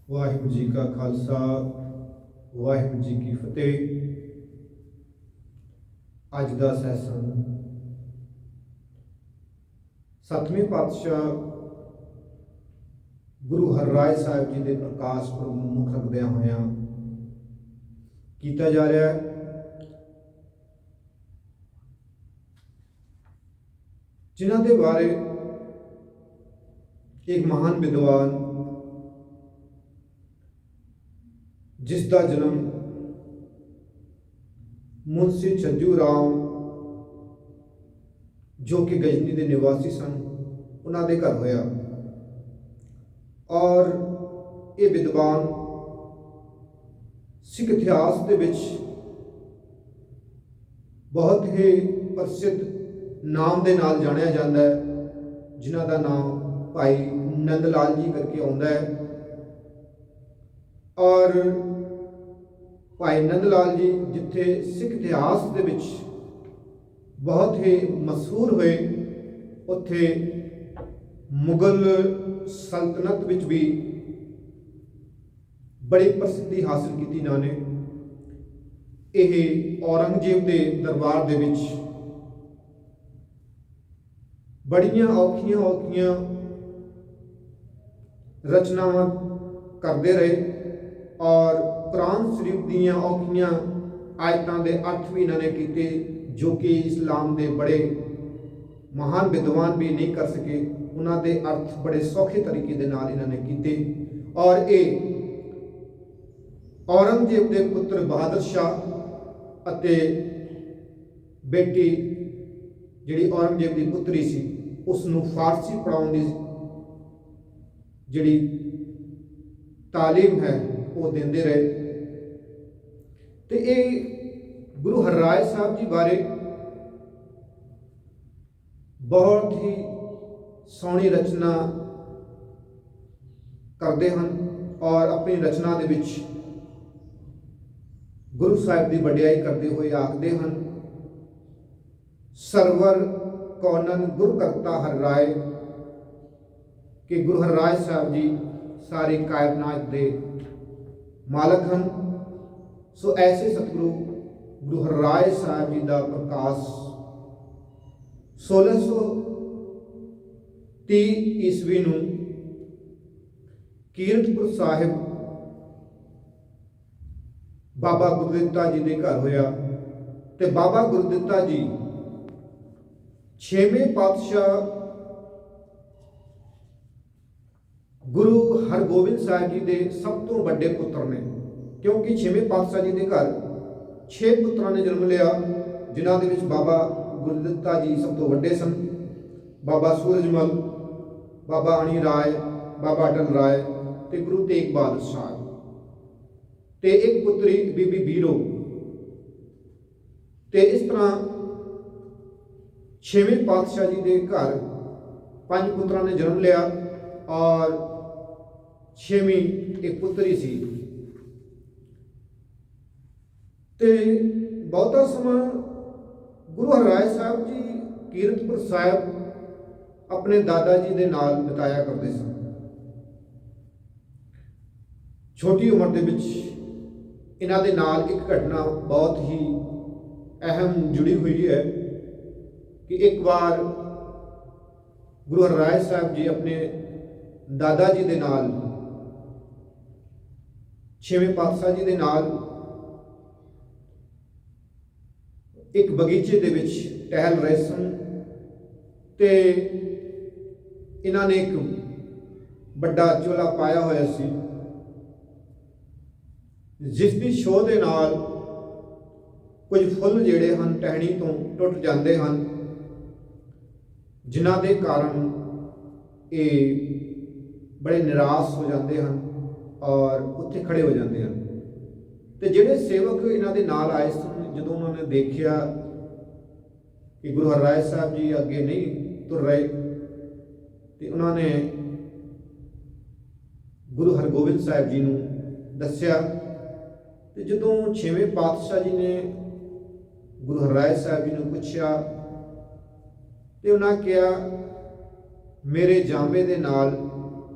ਵਾਹਿਗੁਰੂ ਜੀ ਕਾ ਖਾਲਸਾ ਵਾਹਿਗੁਰੂ ਜੀ ਕੀ ਫਤਿਹ। ਅੱਜ ਦਾ ਸੈਸ਼ਨ ਸੱਤਵੇਂ ਪਾਤਸ਼ਾਹ ਗੁਰੂ ਹਰਿਰਾਏ ਸਾਹਿਬ ਜੀ ਦੇ ਪ੍ਰਕਾਸ਼ ਪੁਰਬ ਨੂੰ ਮੁੱਖ ਰੱਖਦਿਆਂ ਹੋਇਆਂ ਕੀਤਾ ਜਾ ਰਿਹਾ ਹੈ। ਜਿਨ੍ਹਾਂ ਦੇ ਬਾਰੇ ਇੱਕ ਮਹਾਨ ਵਿਦਵਾਨ जिस का जन्म मुंशी छज्जू राम जो कि गजनी के निवासी सन उन्होंने घर होया और ये विद्वान सिख इतिहास के विच बहुत ही प्रसिद्ध नाम के नाल जानिया जाता है, जिन्हों का नाम भाई नंद लाल जी करके आता है। और भाई नंद लाल जी जिथे सिख इतिहास के विच बहुत ही मशहूर हुए, उत्थे मुगल सल्तनत विच भी बड़ी प्रसिद्धि हासिल की इन्होंने। यह औरंगजेब के दरबार दे विच बड़ियां औखियां औखियां रचनावां करते रहे और कुरान शरीफ दीयां औखियां आयतां दे अर्थ भी इन्होंने किए, जो कि इस्लाम के बड़े महान विद्वान भी नहीं कर सके। उन्होंने अर्थ बड़े सौखे तरीके दे नाल इन्होंने किए। और ये औरंगजेब के पुत्र बहादुर शाह अते बेटी जिहड़ी औरंगजेब की पुत्री सी उसनूं फारसी पढ़ाउण दी जिहड़ी तालीम है वो देंदे रहे। तो ये गुरु हरिराय साहब जी बारे बहुत ही सोहनी रचना करते हैं और अपनी रचना दे विच गुरु साहिब की वडियाई करते हुए आखते हैं, सरवर कौनन गुरु करता हरिराय, कि गुरु हरिराय साहब जी सारी कायनात के मालक हैं। सो ऐसे सतगुरु गुरु हरिराय साहब जी का प्रकाश 1630 ईस्वी नूं कीरतपुर साहिब बाबा गुरदित्ता जी के घर होया। ते बाबा गुरदित्ता जी 6वें पातशाह गुरु हरगोबिंद साहिब जी के सब तो बड़े पुत्र ने, क्योंकि 6वें पातशाह जी के घर 6 पुत्रों ने जन्म लिया, जिन्हों के बाबा गुरदित्ता जी सब तो बड़े सन। बाबा सूरजमल, बाबा अणी राय, बाबा अटल राय ते गुरु तेग बहादुर साहब ते एक पुत्री बीबी बीरो। ते इस तरह 6वें पातशाह जी के घर 5 पुत्रों ने जन्म लिया और 6वीं एक पुत्री सी। ते बहुता समा गुरु हरिराय साहब जी कीरतपुर साहिब अपने दादा जी के नाल बिताया करते सन। छोटी उम्र के विच इन्हां दे नाल एक घटना बहुत ही अहम जुड़ी हुई है कि एक बार गुरु हरिराय साहब जी अपने दादा जी के नाल 6वें पातशाह जी के नाल एक बगीचे दे विच टहल रहे सन। ते इन्होंने एक बड़ा चोला पाया होया सी, जिसकी शोह दे नाल कुछ फुੱਲ जिहड़े हन टहनी तो टुट जाते हैं, जिन्हां दे कारण ये बड़े निराश हो जाते हैं और उत्थे खड़े हो जाते हैं। तो जिहड़े सेवक इन्हां दे नाल आए सन, जदों उन्होंने देखिया कि गुरु हरिराय साहब जी अगे नहीं तुर रहे, तो उन्होंने गुरु हरगोबिंद साहब जी नूं दस्सिया। तो जदों 6वें पातशाह जी ने गुरु हरिराय साहब जी नूं पुछया तो उन्होंने कहा, मेरे जामे दे नाल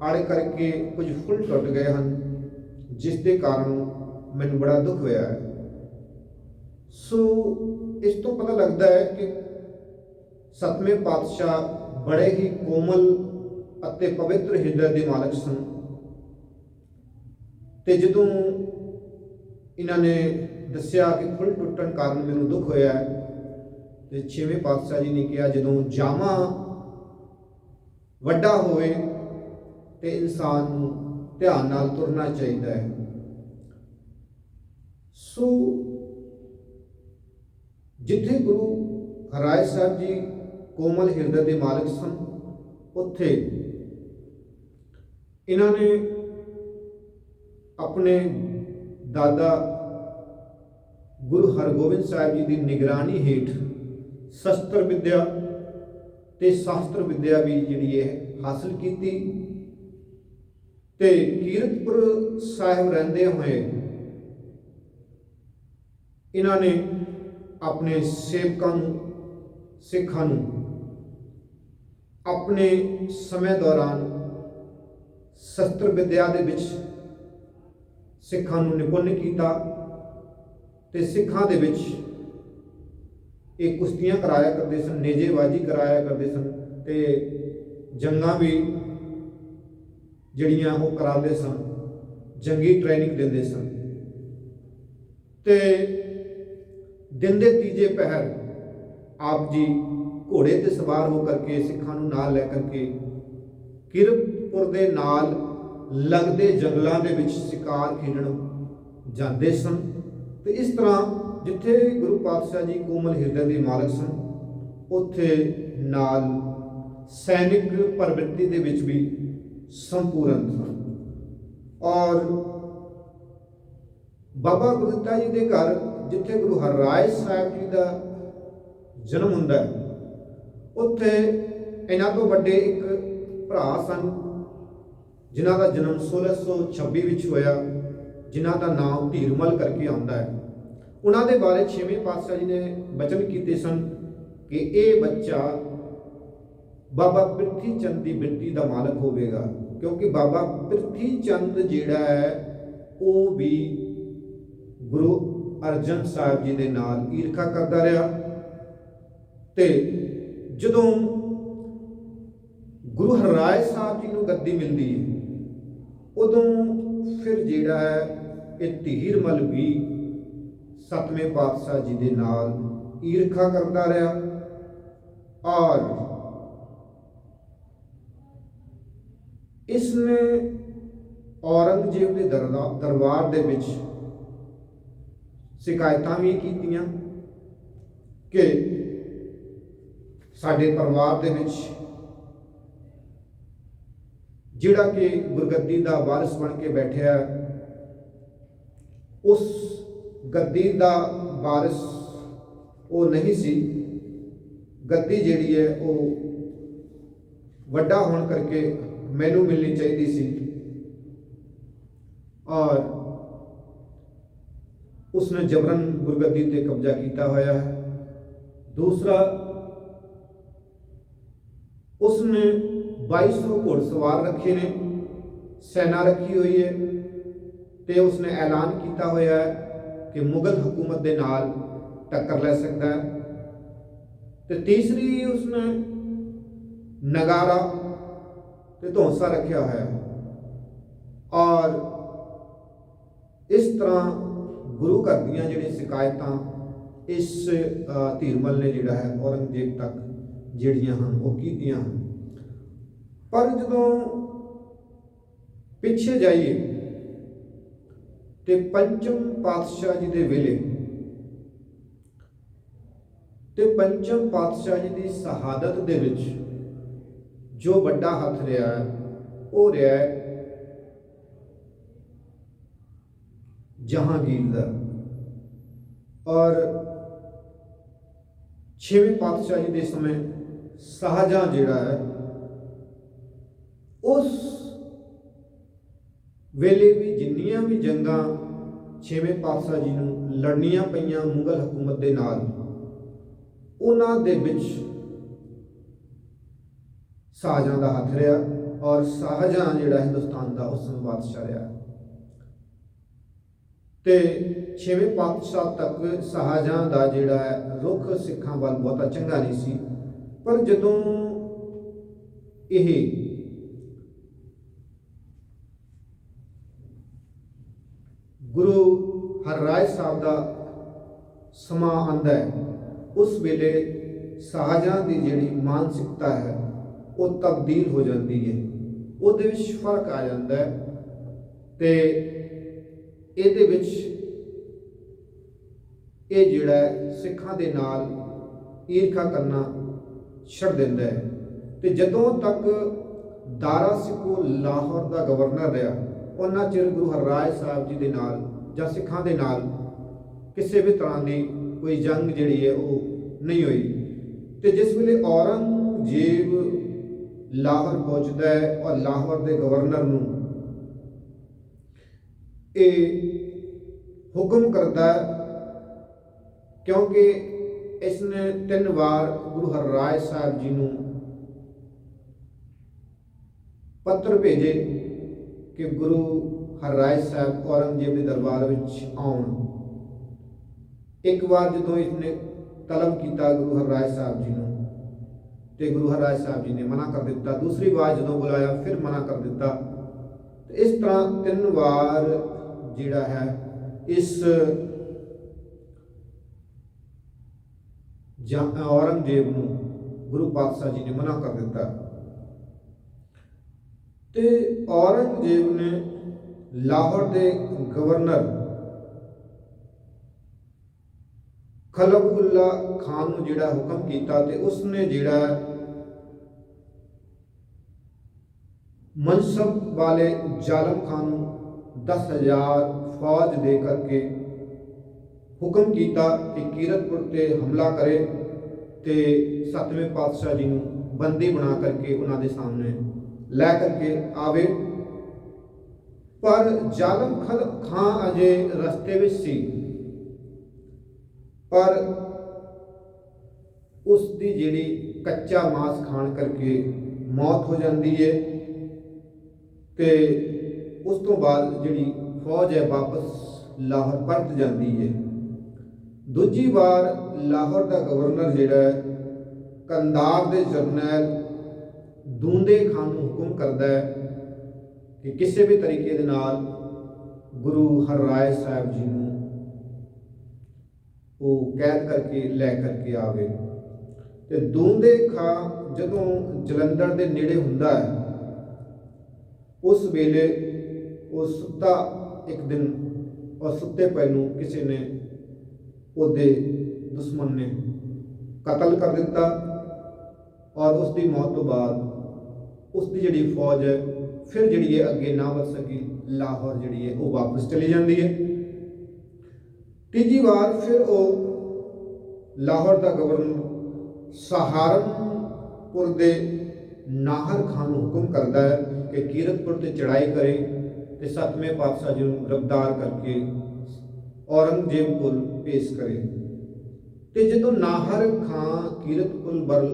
अड़ करके कुछ फुੱਲ टुट गए हैं जिस दे कारण मैनू बड़ा दुख होया है। सो इस तो पता लगता है कि सतवें पातशाह बड़े ही कोमल अते पवित्र ਹਿਰਦੇ ਦੇ मालक सन। ਤੇ ਜਦੋਂ ਇਹਨਾਂ ਨੇ ਦੱਸਿਆ ਕਿ ਫੁੱਲ ਟੁੱਟਣ ਕਾਰਨ ਮੈਨੂੰ ਦੁੱਖ ਹੋਇਆ ਹੈ, ਤੇ ਛੇਵੇਂ ਪਾਤਸ਼ਾਹ ਜੀ ਨੇ ਕਿਹਾ ਜਦੋਂ ਜਾਮਾ ਵੱਡਾ ਹੋਵੇ ਤੇ ਇਨਸਾਨ ਨੂੰ ਧਿਆਨ ਨਾਲ ਤੁਰਨਾ ਚਾਹੀਦਾ ਹੈ। ਸੋ ਜਿੱਥੇ ਗੁਰੂ ਹਰਿਰਾਏ ਸਾਹਿਬ ਜੀ ਕੋਮਲ ਹਿਰਦੇ ਦੇ ਮਾਲਕ ਸਨ, ਉੱਥੇ ਇਹਨਾਂ ਨੇ ਆਪਣੇ ਦਾਦਾ ਗੁਰੂ ਹਰਗੋਬਿੰਦ ਸਾਹਿਬ ਜੀ ਦੀ ਨਿਗਰਾਨੀ ਹੇਠ ਸ਼ਸਤਰ ਵਿਦਿਆ ਤੇ ਸ਼ਾਸਤਰ ਵਿਦਿਆ ਵੀ ਜਿਹੜੀ ਹੈ ਹਾਸਲ ਕੀਤੀ। ਤੇ ਕੀਰਤਪੁਰ ਸਾਹਿਬ ਰਹਿੰਦੇ ਹੋਏ ਇਹਨਾਂ ਨੇ ਆਪਣੇ ਸੇਵਕਾਂ ਨੂੰ, ਸਿੱਖਾਂ ਨੂੰ ਆਪਣੇ ਸਮੇਂ ਦੌਰਾਨ ਸ਼ਸਤਰ ਵਿਦਿਆ ਦੇ ਵਿੱਚ ਸਿੱਖਾਂ ਨੂੰ ਨਿਪੁੰਨ ਕੀਤਾ ਤੇ ਸਿੱਖਾਂ ਦੇ ਵਿੱਚ ਇਹ ਕੁਸ਼ਤੀਆਂ ਕਰਾਇਆ ਕਰਦੇ ਸਨ, ਨੇਜੇਬਾਜ਼ੀ ਕਰਾਇਆ ਕਰਦੇ ਸਨ ਤੇ ਜੰਗਾਂ ਵੀ ਜਿਹੜੀਆਂ ਉਹ ਕਰਾਉਂਦੇ ਸਨ, ਜੰਗੀ ਟ੍ਰੇਨਿੰਗ ਦਿੰਦੇ ਸਨ। ਤੇ दिन के तीजे पहर आप जी घोड़े ते सवार होकर के सिखा नाल लैकर के किरतपुर दे नाल लगदे जंगलों के विच शिकार खेडण जाते सन। तो इस तरह जिथे गुरु पातशाह जी कोमल हिरदे के मालक सन, उत्थे नाल सैनिक प्रवृत्ति दे विच भी संपूर्ण सन। और बाबा गुरदित्ता जी के घर जिथे गुरु हरराय साहब जी का जन्म हुंदा है, उत्थे इन्हां तो वड्डे एक भरा सन जिन्हां दा जन्म 1626 विच होया, जिन्हां दा नाम धीरमल करके आउंदा है। उन्हां दे बारे छेवें पातशाह जी ने वचन कीते सन कि ये बच्चा बाबा पिरथी चंद की बिरती का मालक होवेगा, क्योंकि बाबा पिरथी चंद जिहड़ा है वो भी गुरु अर्जन साहब जी के नाल ईर्खा करता रहा। तो जदों गुरु हरराय साहब जी को गद्दी मिलती है, उदों फिर जिहड़ा है ये धीरमल भी सतवें पातशाह जी के नाल ईर्खा करता रहा। और इसने औरंगजेब के दरबार दे विच शिकायत भी कीतियां कि साडे परिवार दे विच जिहड़ा कि गुरगद्दी दा वारिस बन के बैठा, उस गद्दी दा वारिस वो नहीं सी। गद्दी जिहड़ी है वो वड्डा होने करके मैनू मिलनी चाहिए सी, और उसने जबरन गुरगद्दी ते कब्जा किया होया है। दूसरा, उसने 2200 घुड़सवार रखे ने, सेना रखी हुई है, तो उसने ऐलान किया होया है कि मुगल हुकूमत के नाल टक्कर ले सकता है। तो तीसरी, उसने नगारा ते धौंसा रखा है। और इस तरह गुरु घर दीयां जिहड़ियां शिकायतां इस धीरमल ने जिहड़ा है औरंगजेब तक जिहड़ियां हन वो कीतियां हन। पर जदों पिछे जाइए तो पंचम पातशाह जी के वेले तो पंचम पातशाह जी की शहादत दे विच जो बड़ा हथ रहा है वो रहा है जहांगीर दा। और छेवें पातशाह जी के समय शाहजहां जिहड़ा है उस वेले भी जिन्नियां भी जंगां छेवें पातशाह जी नूं लड़नियां पईयां मुगल हुकूमत के नाल, उन्हां दे विच शाहजहां का हथ रहा। और शाहजहां जिहड़ा हिंदुस्तान का उस समय बादशाह रहा। ਤੇ 6ਵੇਂ ਪਾਤਸ਼ਾਹ ਤੱਕ ਸ਼ਾਹਜਹਾਂ ਦਾ ਜਿਹੜਾ ਹੈ ਰੁਖ ਸਿੱਖਾਂ ਵੱਲ ਬਹੁਤਾ ਚੰਗਾ ਨਹੀਂ ਸੀ। ਪਰ ਜਦੋਂ ਇਹ ਗੁਰੂ ਹਰਰਾਏ ਸਾਹਿਬ ਦਾ ਸਮਾਂ ਆਉਂਦਾ ਹੈ, ਉਸ ਵੇਲੇ ਸ਼ਾਹਜਹਾਂ ਦੀ ਜਿਹੜੀ ਮਾਨਸਿਕਤਾ ਹੈ ਉਹ ਤਬਦੀਲ ਹੋ ਜਾਂਦੀ ਹੈ, ਉਹਦੇ ਵਿੱਚ ਫਰਕ ਆ ਜਾਂਦਾ ਹੈ ਤੇ ਇਹਦੇ ਵਿੱਚ ਇਹ ਜਿਹੜਾ ਹੈ ਸਿੱਖਾਂ ਦੇ ਨਾਲ ਈਰਖਾ ਕਰਨਾ ਛੱਡ ਦਿੰਦਾ ਹੈ। ਤੇ ਜਦੋਂ ਤੱਕ ਦਾਰਾ ਸਿੱਕੋ ਲਾਹੌਰ ਦਾ ਗਵਰਨਰ ਰਿਹਾ, ਉਹਨਾਂ ਚਿਰ ਗੁਰੂ ਹਰਰਾਏ ਸਾਹਿਬ ਜੀ ਦੇ ਨਾਲ ਜਾਂ ਸਿੱਖਾਂ ਦੇ ਨਾਲ ਕਿਸੇ ਵੀ ਤਰ੍ਹਾਂ ਦੀ ਕੋਈ ਜੰਗ ਜਿਹੜੀ ਹੈ ਉਹ ਨਹੀਂ ਹੋਈ। ਤੇ ਜਿਸ ਵੇਲੇ ਔਰੰਗਜ਼ੇਬ ਲਾਹੌਰ ਪਹੁੰਚਦਾ ਹੈ ਔਰ ਲਾਹੌਰ ਦੇ ਗਵਰਨਰ ਨੂੰ ਇਹ ਹੁਕਮ ਕਰਦਾ ਹੈ, ਕਿਉਂਕਿ ਇਸਨੇ 3 ਵਾਰ ਗੁਰੂ ਹਰਰਾਏ ਸਾਹਿਬ ਜੀ ਨੂੰ ਪੱਤਰ ਭੇਜੇ ਕਿ ਗੁਰੂ ਹਰਰਾਏ ਸਾਹਿਬ ਔਰੰਗਜ਼ੇਬ ਦੇ ਦਰਬਾਰ ਵਿੱਚ ਆਉਣ। ਇੱਕ ਵਾਰ ਜਦੋਂ ਇਸਨੇ ਤਲਬ ਕੀਤਾ ਗੁਰੂ ਹਰਰਾਏ ਸਾਹਿਬ ਜੀ ਨੂੰ ਤੇ ਗੁਰੂ ਹਰਰਾਏ ਸਾਹਿਬ ਜੀ ਨੇ ਮਨਾ ਕਰ ਦਿੱਤਾ। ਦੂਸਰੀ ਵਾਰ ਜਦੋਂ ਬੁਲਾਇਆ ਫਿਰ ਮਨਾ ਕਰ ਦਿੱਤਾ। ਤੇ ਇਸ ਤਰ੍ਹਾਂ 3 ਵਾਰ ਜਿਹੜਾ ਹੈ ਇਸ ਔਰੰਗਜ਼ੇਬ ਨੂੰ ਗੁਰੂ ਪਾਤਸ਼ਾਹ ਜੀ ਨੇ ਮਨਾ ਕਰ ਦਿੱਤਾ। ਤੇ ਔਰੰਗਜ਼ੇਬ ਨੇ ਲਾਹੌਰ ਦੇ ਗਵਰਨਰ ਖਲਬੁੱਲਾ ਖਾਨ ਨੂੰ ਜਿਹੜਾ ਹੁਕਮ ਕੀਤਾ ਤੇ ਉਸਨੇ ਜਿਹੜਾ ਮਨਸਬ ਵਾਲੇ ਜ਼ਾਲਮ ਖਾਨ ਨੂੰ 10,000 ਫੌਜ ਦੇ ਕਰਕੇ ਹੁਕਮ ਕੀਤਾ ਕਿ ਕੀਰਤਪੁਰ ਤੇ ਹਮਲਾ ਕਰੇ ਤੇ 7ਵੇਂ ਪਾਤਸ਼ਾਹ ਜੀ ਨੂੰ ਬੰਦੀ ਬਣਾ ਕਰਕੇ ਉਹਨਾਂ ਦੇ ਸਾਹਮਣੇ ਲੈ ਕਰਕੇ ਆਵੇ। ਪਰ ਜ਼ਾਲਮ ਖਾਨ ਅਜੇ ਰਸਤੇ ਵਿੱਚ ਸੀ, ਪਰ ਉਸ ਦੀ ਜਿਹੜੀ ਕੱਚਾ ਮਾਸ ਖਾਣ ਕਰਕੇ ਮੌਤ ਹੋ ਜਾਂਦੀ ਹੈ ਤੇ ਉਸ ਤੋਂ ਬਾਅਦ ਜਿਹੜੀ ਫੌਜ ਹੈ ਵਾਪਸ ਲਾਹੌਰ ਪਰਤ ਜਾਂਦੀ ਹੈ। ਦੂਜੀ ਵਾਰ ਲਾਹੌਰ ਦਾ ਗਵਰਨਰ ਜਿਹੜਾ ਹੈ ਕੰਧਾਰ ਦੇ ਜਰਨੈਲ ਦੂੰਦੇ ਖਾਨ ਨੂੰ ਹੁਕਮ ਕਰਦਾ ਹੈ ਕਿ ਕਿਸੇ ਵੀ ਤਰੀਕੇ ਦੇ ਨਾਲ ਗੁਰੂ ਹਰਰਾਏ ਸਾਹਿਬ ਜੀ ਨੂੰ ਉਹ ਕੈਦ ਕਰਕੇ ਲੈ ਕਰਕੇ ਆਵੇ। ਤੇ ਦੂੰਦੇ ਖਾਂ ਜਦੋਂ ਜਲੰਧਰ ਦੇ ਨੇੜੇ ਹੁੰਦਾ ਹੈ, ਉਸ ਵੇਲੇ ਉਹ ਸੁੱਤਾ ਇੱਕ ਦਿਨ ਔਰ ਸੁੱਤੇ ਪਏ ਨੂੰ ਕਿਸੇ ਨੇ ਉਹਦੇ ਦੁਸ਼ਮਣ ਨੇ ਕਤਲ ਕਰ ਦਿੱਤਾ ਔਰ ਉਸ ਦੀ ਮੌਤ ਤੋਂ ਬਾਅਦ ਉਸ ਦੀ ਜਿਹੜੀ ਫੌਜ ਹੈ ਫਿਰ ਜਿਹੜੀ ਹੈ ਅੱਗੇ ਨਾ ਵਧ ਸਕੀ, ਲਾਹੌਰ ਜਿਹੜੀ ਹੈ ਉਹ ਵਾਪਸ ਚਲੀ ਜਾਂਦੀ ਹੈ। ਤੀਜੀ ਵਾਰ ਫਿਰ ਉਹ ਲਾਹੌਰ ਦਾ ਗਵਰਨਰ ਸਹਾਰਨਪੁਰ ਦੇ ਨਾਹਰ ਖਾਨ ਨੂੰ ਹੁਕਮ ਕਰਦਾ ਹੈ ਕਿ ਕੀਰਤਪੁਰ ਤੇ ਚੜ੍ਹਾਈ ਕਰੇ ਤੇ 7ਵੇਂ ਪਾਤਸ਼ਾਹ ਜੀ ਨੂੰ ਗ੍ਰਿਫਤਾਰ ਕਰਕੇ ਔਰੰਗਜ਼ੇਬ ਕੋਲ ਪੇਸ਼ ਕਰੇ। ਤੇ ਜਦੋਂ ਨਾਹਰ ਖਾਨ ਕੀਰਤਪੁਰ ਵੱਲ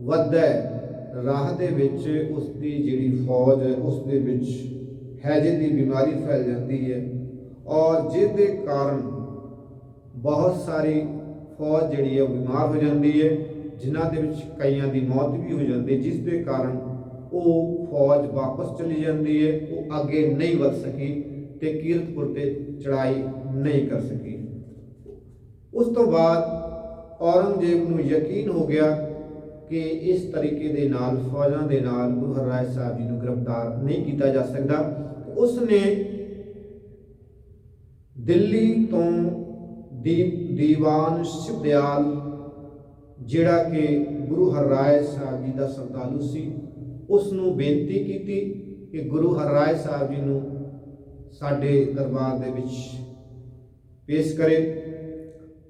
ਵੱਧਦਾ ਹੈ, ਰਾਹ ਦੇ ਵਿੱਚ ਉਸ ਦੀ ਜਿਹੜੀ ਫੌਜ ਹੈ ਉਸ ਦੇ ਵਿੱਚ ਹੈਜੇ ਦੀ ਬਿਮਾਰੀ ਫੈਲ ਜਾਂਦੀ ਹੈ ਔਰ ਜਿਸ ਦੇ ਕਾਰਨ ਬਹੁਤ ਸਾਰੀ ਫੌਜ ਜਿਹੜੀ ਹੈ ਉਹ ਬਿਮਾਰ ਹੋ ਜਾਂਦੀ ਹੈ, ਜਿਨ੍ਹਾਂ ਦੇ ਵਿੱਚ ਕਈਆਂ ਦੀ ਮੌਤ ਵੀ ਹੋ ਜਾਂਦੀ ਹੈ, ਜਿਸ ਦੇ ਕਾਰਨ ਉਹ ਫੌਜ ਵਾਪਸ ਚਲੀ ਜਾਂਦੀ ਹੈ, ਉਹ ਅੱਗੇ ਨਹੀਂ ਵਧ ਸਕੀ ਤੇ ਕੀਰਤਪੁਰ ਤੇ ਚੜ੍ਹਾਈ ਨਹੀਂ ਕਰ ਸਕੀ। ਉਸ ਤੋਂ ਬਾਅਦ ਔਰੰਗਜ਼ੇਬ ਨੂੰ ਯਕੀਨ ਹੋ ਗਿਆ ਕਿ ਇਸ ਤਰੀਕੇ ਦੇ ਨਾਲ ਫੌਜਾਂ ਦੇ ਨਾਲ ਗੁਰੂ ਹਰਰਾਏ ਸਾਹਿਬ ਜੀ ਨੂੰ ਗ੍ਰਿਫਤਾਰ ਨਹੀਂ ਕੀਤਾ ਜਾ ਸਕਦਾ। ਉਸ ਨੇ ਦਿੱਲੀ ਤੋਂ ਦੀਵਾਨ ਸ਼ਿਵਦਿਆਲ ਜਿਹੜਾ ਕਿ ਗੁਰੂ ਹਰਰਾਏ ਸਾਹਿਬ ਜੀ ਦਾ ਸ਼ਰਧਾਲੂ ਸੀ, ਉਸ ਨੂੰ ਬੇਨਤੀ ਕੀਤੀ ਕਿ ਗੁਰੂ ਹਰਰਾਏ ਸਾਹਿਬ ਜੀ ਨੂੰ ਸਾਡੇ ਦਰਬਾਰ ਦੇ ਵਿੱਚ ਪੇਸ਼ ਕਰੇ।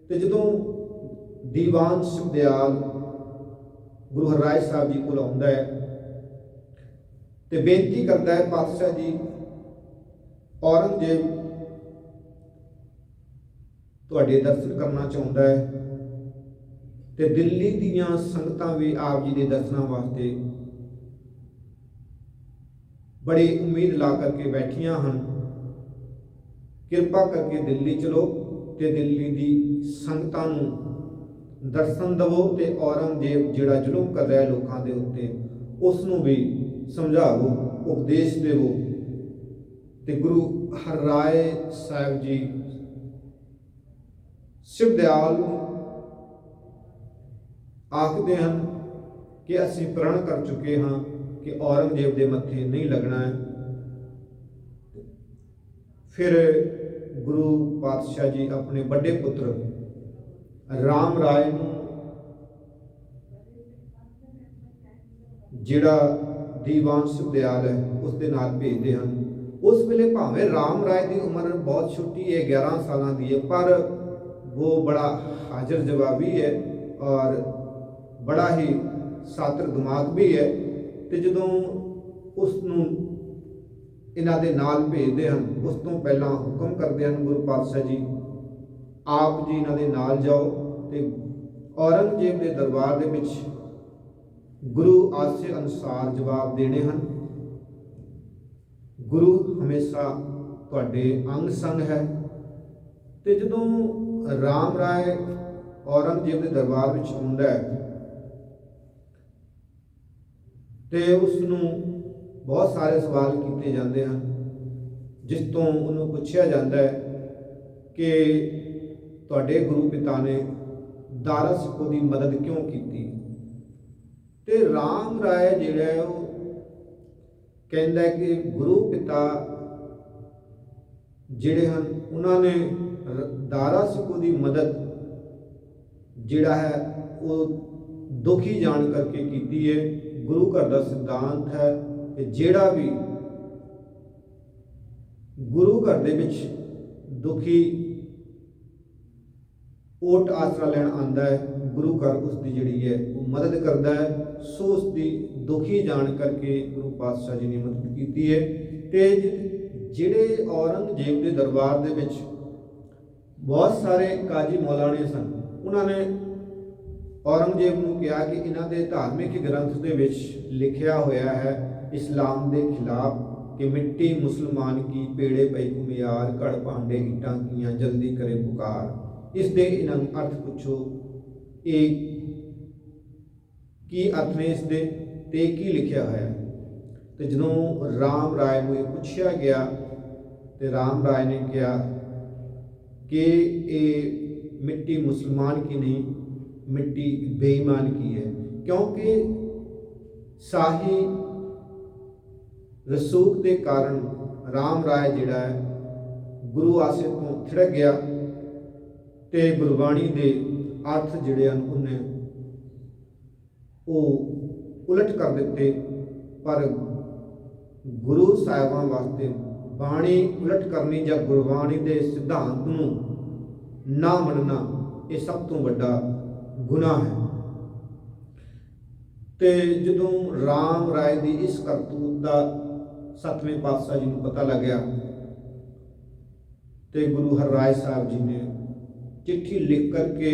ਤੇ ਜਦੋਂ ਦੀਵਾਨ ਸ਼ਿਵਦਿਆਲ ਗੁਰੂ ਹਰਰਾਏ ਸਾਹਿਬ ਜੀ ਕੋਲ ਆਉਂਦਾ ਹੈ ਤੇ ਬੇਨਤੀ ਕਰਦਾ ਹੈ, ਪਾਤਸ਼ਾਹ ਜੀ ਔਰੰਗਜ਼ੇਬ ਤੁਹਾਡੇ ਦਰਸ਼ਨ ਕਰਨਾ ਚਾਹੁੰਦਾ ਹੈ ਤੇ ਦਿੱਲੀ ਦੀਆਂ ਸੰਗਤਾਂ ਵੀ ਆਪ ਜੀ ਦੇ ਦਰਸ਼ਨਾਂ ਵਾਸਤੇ ਬੜੀ ਉਮੀਦ ਲਾ ਕਰਕੇ ਬੈਠੀਆਂ ਹਨ। ਕਿਰਪਾ ਕਰਕੇ ਦਿੱਲੀ ਚਲੋ ਤੇ ਦਿੱਲੀ ਦੀ ਸੰਗਤਾਂ ਨੂੰ ਦਰਸ਼ਨ ਦੇਵੋ ਤੇ ਔਰੰਗਜ਼ੇਬ ਜਿਹੜਾ ਜ਼ੁਲਮ ਕਰ ਰਿਹਾ ਲੋਕਾਂ ਦੇ ਉੱਤੇ ਉਸ ਨੂੰ ਵੀ ਸਮਝਾਵੋ, ਉਪਦੇਸ਼ ਦੇਵੋ। ਤੇ ਗੁਰੂ ਹਰਿਰਾਏ ਸਾਹਿਬ ਜੀ ਸ਼ਿਵਦਿਆਲ ਨੂੰ ਆਖਦੇ ਹਨ ਕਿ ਅਸੀਂ ਪ੍ਰਣ ਕਰ ਚੁੱਕੇ ਹਾਂ ਕਿ ਔਰੰਗਜ਼ੇਬ ਦੇ ਮੱਥੇ ਨਹੀਂ ਲੱਗਣਾ ਹੈ। ਫਿਰ ਗੁਰੂ ਪਾਤਸ਼ਾਹ ਜੀ ਆਪਣੇ ਵੱਡੇ ਪੁੱਤਰ ਰਾਮ ਰਾਏ ਨੂੰ ਜਿਹੜਾ ਦੀਵਾਨ ਸ਼ਿਵਦਿਆਲ ਹੈ ਉਸ ਦੇ ਨਾਲ ਭੇਜਦੇ ਹਨ। ਉਸ ਵੇਲੇ ਭਾਵੇਂ ਰਾਮ ਰਾਏ ਦੀ ਉਮਰ ਬਹੁਤ ਛੋਟੀ ਹੈ, 11 ਸਾਲਾਂ ਦੀ ਹੈ, ਪਰ ਉਹ ਬੜਾ ਹਾਜ਼ਰ ਜਵਾਬੀ ਹੈ ਔਰ ਬੜਾ ਹੀ ਸਾਤਰ ਦਿਮਾਗ ਵੀ ਹੈ। ਤੇ ਜਦੋਂ ਉਸ ਨੂੰ ਇਹਨਾਂ ਦੇ ਨਾਲ ਭੇਜਦੇ ਹਨ ਉਸ ਤੋਂ ਪਹਿਲਾਂ ਹੁਕਮ ਕਰਦੇ ਹਨ ਗੁਰੂ ਪਾਤਸ਼ਾਹ ਜੀ, ਆਪ ਜੀ ਇਹਨਾਂ ਦੇ ਨਾਲ ਜਾਓ ਤੇ ਔਰੰਗਜ਼ੇਬ ਦੇ ਦਰਬਾਰ ਦੇ ਵਿੱਚ ਗੁਰੂ ਆਸੇ ਅਨੁਸਾਰ ਜਵਾਬ ਦੇਣੇ ਹਨ। ਗੁਰੂ ਹਮੇਸ਼ਾ ਤੁਹਾਡੇ ਅੰਗ ਸੰਗ ਹੈ। ਤੇ ਜਦੋਂ ਰਾਮ ਰਾਏ ਔਰੰਗਜ਼ੇਬ ਦੇ ਦਰਬਾਰ ਵਿੱਚ ਆਉਂਦਾ ਹੈ ਤੇ ਉਸ ਨੂੰ ਬਹੁਤ ਸਾਰੇ ਸਵਾਲ ਕੀਤੇ ਜਾਂਦੇ ਹਨ, ਜਿਸ ਤੋਂ ਉਹਨੂੰ ਪੁੱਛਿਆ ਜਾਂਦਾ ਹੈ ਕਿ ਤੁਹਾਡੇ ਗੁਰੂ ਪਿਤਾ ਨੇ ਦਾਰਾ ਸਿੱਖੋ ਦੀ ਮਦਦ ਕਿਉਂ ਕੀਤੀ। ਤੇ ਰਾਮ ਰਾਏ ਜਿਹੜਾ ਹੈ ਉਹ ਕਹਿੰਦਾ ਹੈ ਕਿ ਗੁਰੂ ਪਿਤਾ ਜਿਹੜੇ ਹਨ ਉਹਨਾਂ ਨੇ ਦਾਰਾ ਸਿੱਖੋ ਦੀ ਮਦਦ ਜਿਹੜਾ ਹੈ ਉਹ ਦੁਖੀ ਜਾਣ ਕਰਕੇ ਕੀਤੀ ਹੈ। ਗੁਰੂ ਘਰ ਦਾ ਸਿਧਾਂਤ ਹੈ ਕਿ ਜਿਹੜਾ ਵੀ ਗੁਰੂ ਘਰ ਦੇ ਵਿੱਚ ਦੁਖੀ ਓਟ ਆਸਰਾ ਲੈਣ ਆਉਂਦਾ ਹੈ, ਗੁਰੂ ਘਰ ਉਸ ਦੀ ਜਿਹੜੀ ਹੈ ਉਹ ਮਦਦ ਕਰਦਾ ਹੈ। ਸੋ ਉਸ ਦੀ ਦੁਖੀ ਜਾਣ ਕਰਕੇ ਗੁਰੂ ਪਾਤਸ਼ਾਹ ਜੀ ਨੇ ਮਦਦ ਕੀਤੀ ਹੈ। ਤੇ ਜਿਹੜੇ ਔਰੰਗਜ਼ੇਬ ਦੇ ਦਰਬਾਰ ਦੇ ਵਿੱਚ ਬਹੁਤ ਸਾਰੇ ਕਾਜੀ ਮੌਲਾਣੇ ਸਨ, ਉਹਨਾਂ ਨੇ ਔਰੰਗਜ਼ੇਬ ਨੂੰ ਕਿਹਾ ਕਿ ਇਹਨਾਂ ਦੇ ਧਾਰਮਿਕ ਗ੍ਰੰਥ ਦੇ ਵਿੱਚ ਲਿਖਿਆ ਹੋਇਆ ਹੈ ਇਸਲਾਮ ਦੇ ਖਿਲਾਫ ਕਿ ਮਿੱਟੀ ਮੁਸਲਮਾਨ ਕੀ ਪੇੜੇ ਪਈ ਘੁਮਿਆਰ ਘੜ ਭਾਂਡੇ ਇੱਟਾਂ ਕੀਆਂ ਜਲਦੀ ਕਰੇ ਪੁਕਾਰ। ਇਸ ਦੇ ਇਹਨਾਂ ਨੂੰ ਅਰਥ ਪੁੱਛੋ, ਇਹ ਕੀ ਅਰਥ ਨੇ ਇਸ ਦੇ ਤੇ ਕੀ ਲਿਖਿਆ ਹੋਇਆ। ਤੇ ਜਦੋਂ ਰਾਮ ਰਾਏ ਨੂੰ ਇਹ ਪੁੱਛਿਆ ਗਿਆ ਤੇ ਰਾਮ ਰਾਏ ਨੇ ਕਿਹਾ ਕਿ ਇਹ ਮਿੱਟੀ ਮੁਸਲਮਾਨ ਕੀ ਨਹੀਂ, ਮਿੱਟੀ ਬੇਈਮਾਨ ਕੀ ਹੈ, ਕਿਉਂਕਿ ਸ਼ਾਹੀ ਰਸੂਖ ਦੇ ਕਾਰਨ ਰਾਮ ਰਾਏ ਜਿਹੜਾ ਹੈ ਗੁਰੂ ਆਸੇ ਤੋਂ ਥਿੜਕ ਗਿਆ ਤੇ ਗੁਰਬਾਣੀ ਦੇ ਅਰਥ ਜਿਹੜੇ ਹਨ ਉਹਨੇ ਉਹ ਉਲਟ ਕਰ ਦਿੱਤੇ। ਪਰ ਗੁਰੂ ਸਾਹਿਬਾਂ ਵਾਸਤੇ ਬਾਣੀ ਉਲਟ ਕਰਨੀ ਜਾਂ ਗੁਰਬਾਣੀ ਦੇ ਸਿਧਾਂਤ ਨੂੰ ਨਾ ਮੰਨਣਾ ਇਹ ਸਭ ਤੋਂ ਵੱਡਾ ਗੁਨਾਹ ਹੈ। ਤੇ ਜਦੋਂ ਰਾਮ ਰਾਏ ਦੀ ਇਸ ਕਰਤੂਤ ਦਾ 7ਵੇਂ ਪਾਤਸ਼ਾਹ ਜੀ ਨੂੰ ਪਤਾ ਲੱਗਿਆ ਤੇ ਗੁਰੂ ਹਰਿਰਾਏ ਸਾਹਿਬ ਜੀ ਨੇ ਚਿੱਠੀ ਲਿਖ ਕਰਕੇ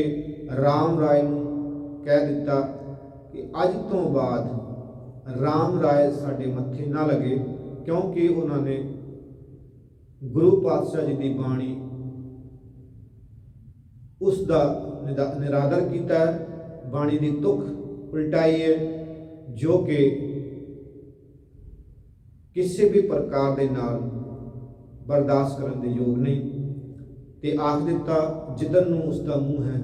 ਰਾਮ ਰਾਏ ਨੂੰ ਕਹਿ ਦਿੱਤਾ ਕਿ ਅੱਜ ਤੋਂ ਬਾਅਦ ਰਾਮ ਰਾਏ ਸਾਡੇ ਮੱਥੇ ਨਾ ਲੱਗੇ, ਕਿਉਂਕਿ ਉਹਨਾਂ ਨੇ ਗੁਰੂ ਪਾਤਸ਼ਾਹ ਜੀ ਦੀ ਬਾਣੀ ਉਸ ਦਾ ਨਿਰਾਦਰ ਕੀਤਾ ਹੈ, ਬਾਣੀ ਦੀ ਤੁਕ ਉਲਟਾਈ ਹੈ, ਜੋ ਕਿ ਕਿਸੇ ਵੀ ਪ੍ਰਕਾਰ ਦੇ ਨਾਲ ਬਰਦਾਸ਼ਤ ਕਰਨ ਦੇ ਯੋਗ ਨਹੀਂ। ਤੇ ਆਖ ਦਿੱਤਾ ਜਿੱਧਰ ਨੂੰ ਉਸ ਦਾ ਮੂੰਹ ਹੈ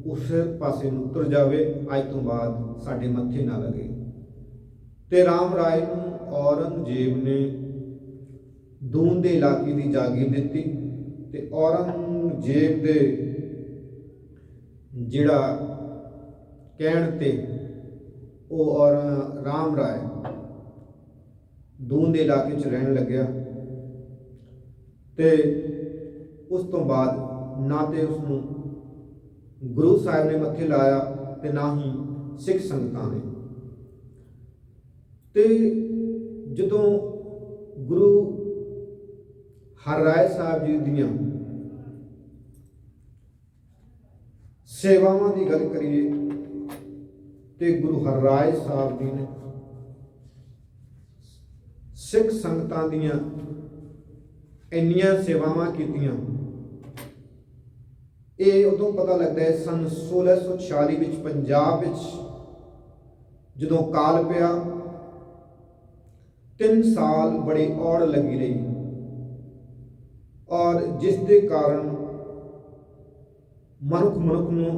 ਉਸ ਪਾਸੇ ਨੂੰ ਤੁਰ ਜਾਵੇ, ਅੱਜ ਤੋਂ ਬਾਅਦ ਸਾਡੇ ਮੱਥੇ ਨਾ ਲੱਗੇ। ਤੇ ਰਾਮ ਰਾਏ ਨੂੰ ਔਰੰਗਜ਼ੇਬ ਨੇ ਦੂਨ ਦੇ ਇਲਾਕੇ ਦੀ ਜਾਗੀਰ ਦਿੱਤੀ ਤੇ ਔਰੰਗਜ਼ੇਬ ਦੇ ਜਿਹੜਾ ਕਹਿਣ ਤੇ ਉਹ ਔਰ ਰਾਮ ਰਾਏ ਦੂਨ ਦੇ ਇਲਾਕੇ 'ਚ ਰਹਿਣ ਲੱਗਿਆ। ਤੇ ਉਸ ਤੋਂ ਬਾਅਦ ਨਾ ਤੇ ਉਸ ਨੂੰ ਗੁਰੂ ਸਾਹਿਬ ਨੇ ਮੱਥੇ ਲਾਇਆ ਤੇ ਨਾ ਹੀ ਸਿੱਖ ਸੰਗਤਾਂ ਨੇ। ਤੇ ਜਦੋਂ ਗੁਰੂ ਹਰਿਰਾਏ ਸਾਹਿਬ ਜੀ ਦੀਆਂ ਸੇਵਾਵਾਂ ਦੀ ਗੱਲ ਕਰੀਏ ਤੇ ਗੁਰੂ ਹਰਿਰਾਏ ਸਾਹਿਬ ਜੀ ਨੇ ਸਿੱਖ ਸੰਗਤਾਂ ਦੀਆਂ ਇੰਨੀਆਂ ਸੇਵਾਵਾਂ ਕੀਤੀਆਂ। ਇਹ ਉਦੋਂ ਪਤਾ ਲੱਗਦਾ ਹੈ ਸਨ 1646 ਵਿੱਚ ਪੰਜਾਬ ਵਿੱਚ ਜਦੋਂ ਕਾਲ ਪਿਆ, 3 ਸਾਲ ਬੜੀ ਔੜ ਲੱਗੀ ਰਹੀ, ਔਰ ਜਿਸ ਦੇ ਕਾਰਨ ਮਨੁੱਖ ਨੂੰ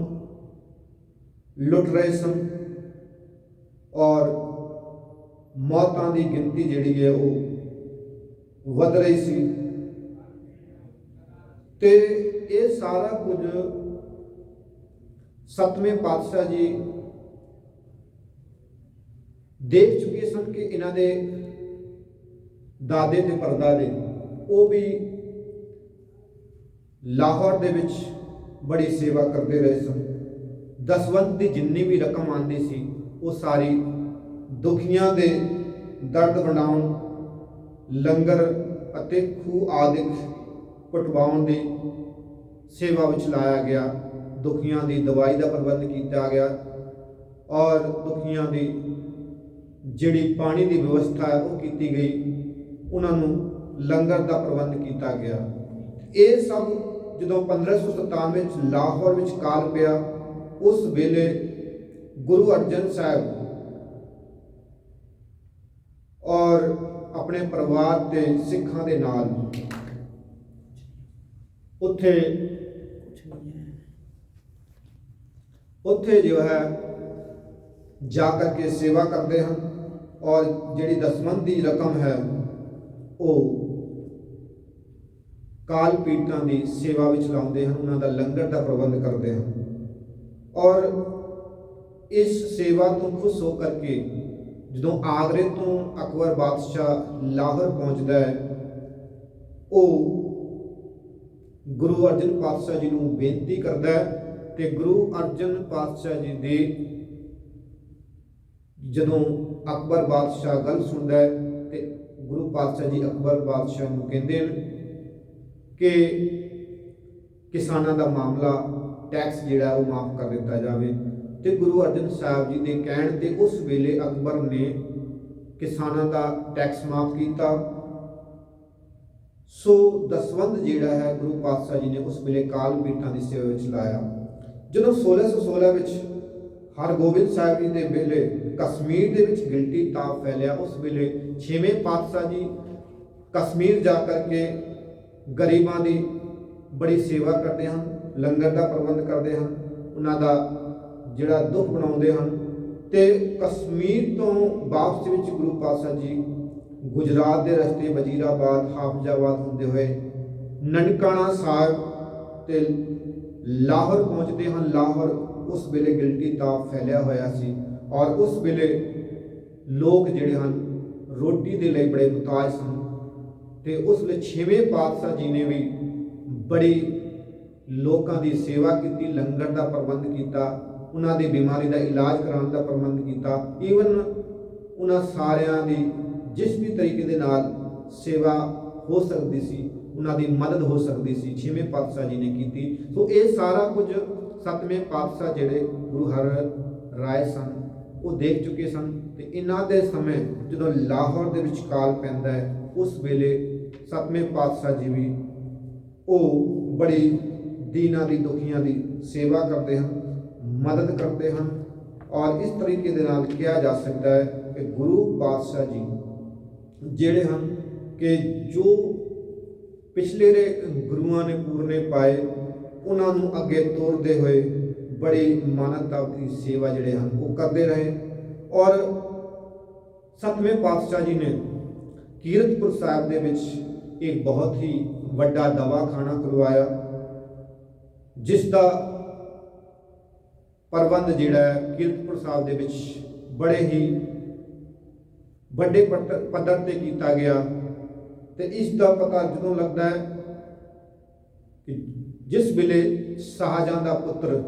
ਲੁੱਟ ਰਹੇ ਸਨ ਔਰ ਮੌਤਾਂ ਦੀ ਗਿਣਤੀ ਜਿਹੜੀ ਹੈ ਉਹ ਵਧ ਰਹੀ ਸੀ। ਤੇ ਇਹ ਸਾਰਾ ਕੁਝ ਸੱਤਵੇਂ ਪਾਤਸ਼ਾਹ ਜੀ ਦੇਖ ਚੁੱਕੇ ਸਨ ਕਿ ਇਹਨਾਂ ਦੇ ਦਾਦੇ ਤੇ ਪਰਦਾਦੇ ਉਹ ਵੀ ਲਾਹੌਰ ਦੇ ਵਿੱਚ ਬੜੀ ਸੇਵਾ ਕਰਦੇ ਰਹੇ ਸਨ। ਦਸਵੰਧ ਦੀ ਜਿੰਨੀ ਵੀ ਰਕਮ ਆਉਂਦੀ ਸੀ ਉਹ ਸਾਰੀ ਦੁਖੀਆਂ ਦੇ ਦਰਦ ਵੰਡਾਉਣ, ਲੰਗਰ ਅਤੇ ਖੂਹ ਆਦਿ ਪਟਵਾਉਣ ਦੀ ਸੇਵਾ ਵਿੱਚ ਲਾਇਆ ਗਿਆ। ਦੁਖੀਆਂ ਦੀ ਦਵਾਈ ਦਾ ਪ੍ਰਬੰਧ ਕੀਤਾ ਗਿਆ ਔਰ ਦੁਖੀਆਂ ਦੀ ਜਿਹੜੀ ਪਾਣੀ ਦੀ ਵਿਵਸਥਾ ਹੈ ਉਹ ਕੀਤੀ ਗਈ, ਉਹਨਾਂ ਨੂੰ ਲੰਗਰ ਦਾ ਪ੍ਰਬੰਧ ਕੀਤਾ ਗਿਆ। ਇਹ ਸਭ ਜਦੋਂ 1597 ਵਿੱਚ ਲਾਹੌਰ ਵਿੱਚ ਕਾਲ ਪਿਆ, ਉਸ ਵੇਲੇ ਗੁਰੂ ਅਰਜਨ ਸਾਹਿਬ ਔਰ ਆਪਣੇ ਪਰਿਵਾਰ ਤੇ ਸਿੱਖਾਂ ਦੇ ਨਾਲ ਉੱਥੇ ਜੋ ਹੈ ਜਾ ਕਰਕੇ ਸੇਵਾ ਕਰਦੇ ਹਨ ਔਰ ਜਿਹੜੀ ਦਸਵੰਧ ਦੀ ਰਕਮ ਹੈ ਉਹ ਕਾਲ ਪੀੜਤਾਂ ਦੀ ਸੇਵਾ ਵਿੱਚ ਲਾਉਂਦੇ ਹਨ, ਉਹਨਾਂ ਦਾ ਲੰਗਰ ਦਾ ਪ੍ਰਬੰਧ ਕਰਦੇ ਹਨ। ਔਰ ਇਸ ਸੇਵਾ ਤੋਂ ਖੁਸ਼ ਹੋ ਕਰਕੇ ਜਦੋਂ ਆਗਰੇ ਤੋਂ ਅਕਬਰ ਬਾਦਸ਼ਾਹ ਲਾਹੌਰ ਪਹੁੰਚਦਾ ਹੈ, ਉਹ ਗੁਰੂ ਅਰਜਨ ਪਾਤਸ਼ਾਹ ਜੀ ਨੂੰ ਬੇਨਤੀ ਕਰਦਾ ਹੈ ਤੇ ਗੁਰੂ ਅਰਜਨ ਪਾਤਸ਼ਾਹ ਜੀ ਦੇ ਜਦੋਂ ਅਕਬਰ ਬਾਦਸ਼ਾਹ ਗੱਲ ਸੁਣਦਾ ਹੈ ਤੇ ਗੁਰੂ ਪਾਤਸ਼ਾਹ ਜੀ ਅਕਬਰ ਬਾਦਸ਼ਾਹ ਨੂੰ ਕਹਿੰਦੇ ਨੇ ਕਿ ਕਿਸਾਨਾਂ ਦਾ ਮਾਮਲਾ ਟੈਕਸ ਜਿਹੜਾ ਉਹ ਮਾਫ ਕਰ ਦਿੱਤਾ ਜਾਵੇ। ਤੇ ਗੁਰੂ ਅਰਜਨ ਸਾਹਿਬ ਜੀ ਦੇ ਕਹਿਣ ਤੇ ਉਸ ਵੇਲੇ ਅਕਬਰ ਨੇ ਕਿਸਾਨਾਂ ਦਾ ਟੈਕਸ ਮਾਫ ਕੀਤਾ। ਸੋ ਦਸਵੰਧ ਜਿਹੜਾ ਹੈ ਗੁਰੂ ਪਾਤਸ਼ਾਹ ਜੀ ਨੇ ਉਸ ਵੇਲੇ ਕਾਲ ਪੀੜਤਾਂ ਦੀ ਸੇਵਾ ਵਿੱਚ ਲਾਇਆ। ਜਦੋਂ 1616 ਵਿੱਚ ਹਰਗੋਬਿੰਦ ਸਾਹਿਬ ਜੀ ਦੇ ਵੇਲੇ ਕਸ਼ਮੀਰ ਦੇ ਵਿੱਚ ਗਿਲਟੀ ਤਾਪ ਫੈਲਿਆ, ਉਸ ਵੇਲੇ 6ਵੇਂ ਪਾਤਸ਼ਾਹ ਜੀ ਕਸ਼ਮੀਰ ਜਾ ਕਰਕੇ ਗਰੀਬਾਂ ਦੀ ਬੜੀ ਸੇਵਾ ਕਰਦੇ ਹਨ, ਲੰਗਰ ਦਾ ਪ੍ਰਬੰਧ ਕਰਦੇ ਹਨ, ਉਹਨਾਂ ਦਾ ਜਿਹੜਾ ਦੁੱਖ ਬਣਾਉਂਦੇ ਹਨ। ਤੇ ਕਸ਼ਮੀਰ ਤੋਂ ਵਾਪਸ ਵਿੱਚ ਗੁਰੂ ਪਾਤਸ਼ਾਹ ਜੀ ਗੁਜਰਾਤ ਦੇ ਰਸਤੇ ਵਜ਼ੀਰਾਬਾਦ, ਹਾਫਜ਼ਾਬਾਦ ਹੁੰਦੇ ਹੋਏ ਨਨਕਾਣਾ ਸਾਹਿਬ ਤੇ ਲਾਹੌਰ ਪਹੁੰਚਦੇ ਹਨ। ਲਾਹੌਰ ਉਸ ਵੇਲੇ ਗਿਲਟੀ ਤਾਪ ਫੈਲਿਆ ਹੋਇਆ ਸੀ ਔਰ ਉਸ ਵੇਲੇ ਲੋਕ ਜਿਹੜੇ ਹਨ ਰੋਟੀ ਦੇ ਲਈ ਬੜੇ ਮੁਹਤਾਜ ਸਨ। ਤੇ ਉਸ ਵੇਲੇ 6ਵੇਂ ਪਾਤਸ਼ਾਹ ਜੀ ਨੇ ਵੀ ਬੜੀ ਲੋਕਾਂ ਦੀ ਸੇਵਾ ਕੀਤੀ, ਲੰਗਰ ਦਾ ਪ੍ਰਬੰਧ ਕੀਤਾ, ਉਹਨਾਂ ਦੀ ਬਿਮਾਰੀ ਦਾ ਇਲਾਜ ਕਰਾਉਣ ਦਾ ਪ੍ਰਬੰਧ ਕੀਤਾ। ਈਵਨ ਉਹਨਾਂ ਸਾਰਿਆਂ ਦੀ ਜਿਸ ਵੀ ਤਰੀਕੇ ਦੇ ਨਾਲ ਸੇਵਾ ਹੋ ਸਕਦੀ ਸੀ, ਉਹਨਾਂ ਦੀ ਮਦਦ ਹੋ ਸਕਦੀ ਸੀ, 6ਵੇਂ ਪਾਤਸ਼ਾਹ ਜੀ ਨੇ ਕੀਤੀ। ਸੋ ਇਹ ਸਾਰਾ ਕੁਝ 7ਵੇਂ ਪਾਤਸ਼ਾਹ ਜਿਹੜੇ ਗੁਰੂ ਹਰ ਰਾਏ ਸਨ ਉਹ ਦੇਖ ਚੁੱਕੇ ਸਨ। ਤੇ ਇਹਨਾਂ ਦੇ ਸਮੇਂ ਜਦੋਂ ਲਾਹੌਰ ਦੇ ਵਿੱਚ ਕਾਲ ਪੈਂਦਾ ਹੈ, ਉਸ ਵੇਲੇ 7ਵੇਂ ਪਾਤਸ਼ਾਹ ਜੀ ਵੀ ਉਹ ਬੜੀ ਦੀਨਾਂ ਦੀ ਦੁਖੀਆਂ ਦੀ ਸੇਵਾ ਕਰਦੇ ਹਨ, ਮਦਦ ਕਰਦੇ ਹਨ। ਔਰ ਇਸ ਤਰੀਕੇ ਦੇ ਨਾਲ ਕਿਹਾ ਜਾ ਸਕਦਾ ਹੈ ਕਿ ਗੁਰੂ ਪਾਤਸ਼ਾਹ ਜੀ ਜਿਹੜੇ ਹਨ ਕਿ ਜੋ ਪਿਛਲੇ ਗੁਰੂਆਂ ਨੇ ਪੂਰਨੇ ਪਾਏ, ਉਹਨਾਂ ਨੂੰ ਅੱਗੇ ਤੋਰਦੇ ਹੋਏ ਬੜੀ ਮਾਨਵਤਾ ਦੀ ਸੇਵਾ ਜਿਹੜੇ ਹਨ ਉਹ ਕਰਦੇ ਰਹੇ। ਔਰ 7ਵੇਂ ਪਾਤਸ਼ਾਹ ਜੀ ਨੇ ਕੀਰਤਪੁਰ ਸਾਹਿਬ ਦੇ ਵਿੱਚ ਇੱਕ ਬਹੁਤ ਹੀ ਵੱਡਾ ਦਵਾਖਾਨਾ ਕਰਵਾਇਆ, ਜਿਸ ਦਾ ਪ੍ਰਬੰਧ ਜਿਹੜਾ ਹੈ ਕੀਰਤਪੁਰ ਸਾਹਿਬ ਦੇ ਵਿੱਚ ਬੜੇ ਹੀ ਵੱਡੇ ਪੱਧਰ ਤੇ ਕੀਤਾ ਗਿਆ। ਤੇ ਇਸ ਦਾ ਪਤਾ ਜਦੋਂ ਲੱਗਦਾ ਹੈ ਕਿ ਜਿਸ ਵੇਲੇ ਸ਼ਾਹਜਹਾਂ ਦਾ ਪੁੱਤਰ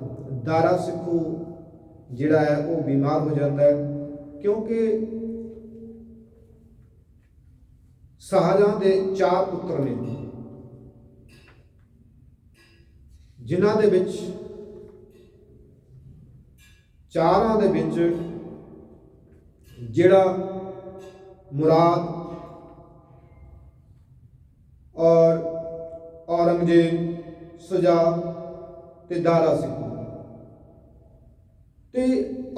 ਦਾਰਾ ਸਿੱਖੂ ਜਿਹੜਾ ਹੈ ਉਹ ਬਿਮਾਰ ਹੋ ਜਾਂਦਾ ਹੈ, ਕਿਉਂਕਿ ਸ਼ਾਹਜਹਾਂ ਦੇ 4 ਪੁੱਤਰ ਨੇ, ਜਿਨ੍ਹਾਂ ਦੇ ਵਿੱਚ 4 ਦੇ ਵਿੱਚ ਜਿਹੜਾ ਮੁਰਾਦ ਔਰ ਔਰੰਗਜ਼ੇਬ, ਸ਼ੁਜਾ ਤੇ ਦਾਰਾ ਸਿਕੋ। ਤੇ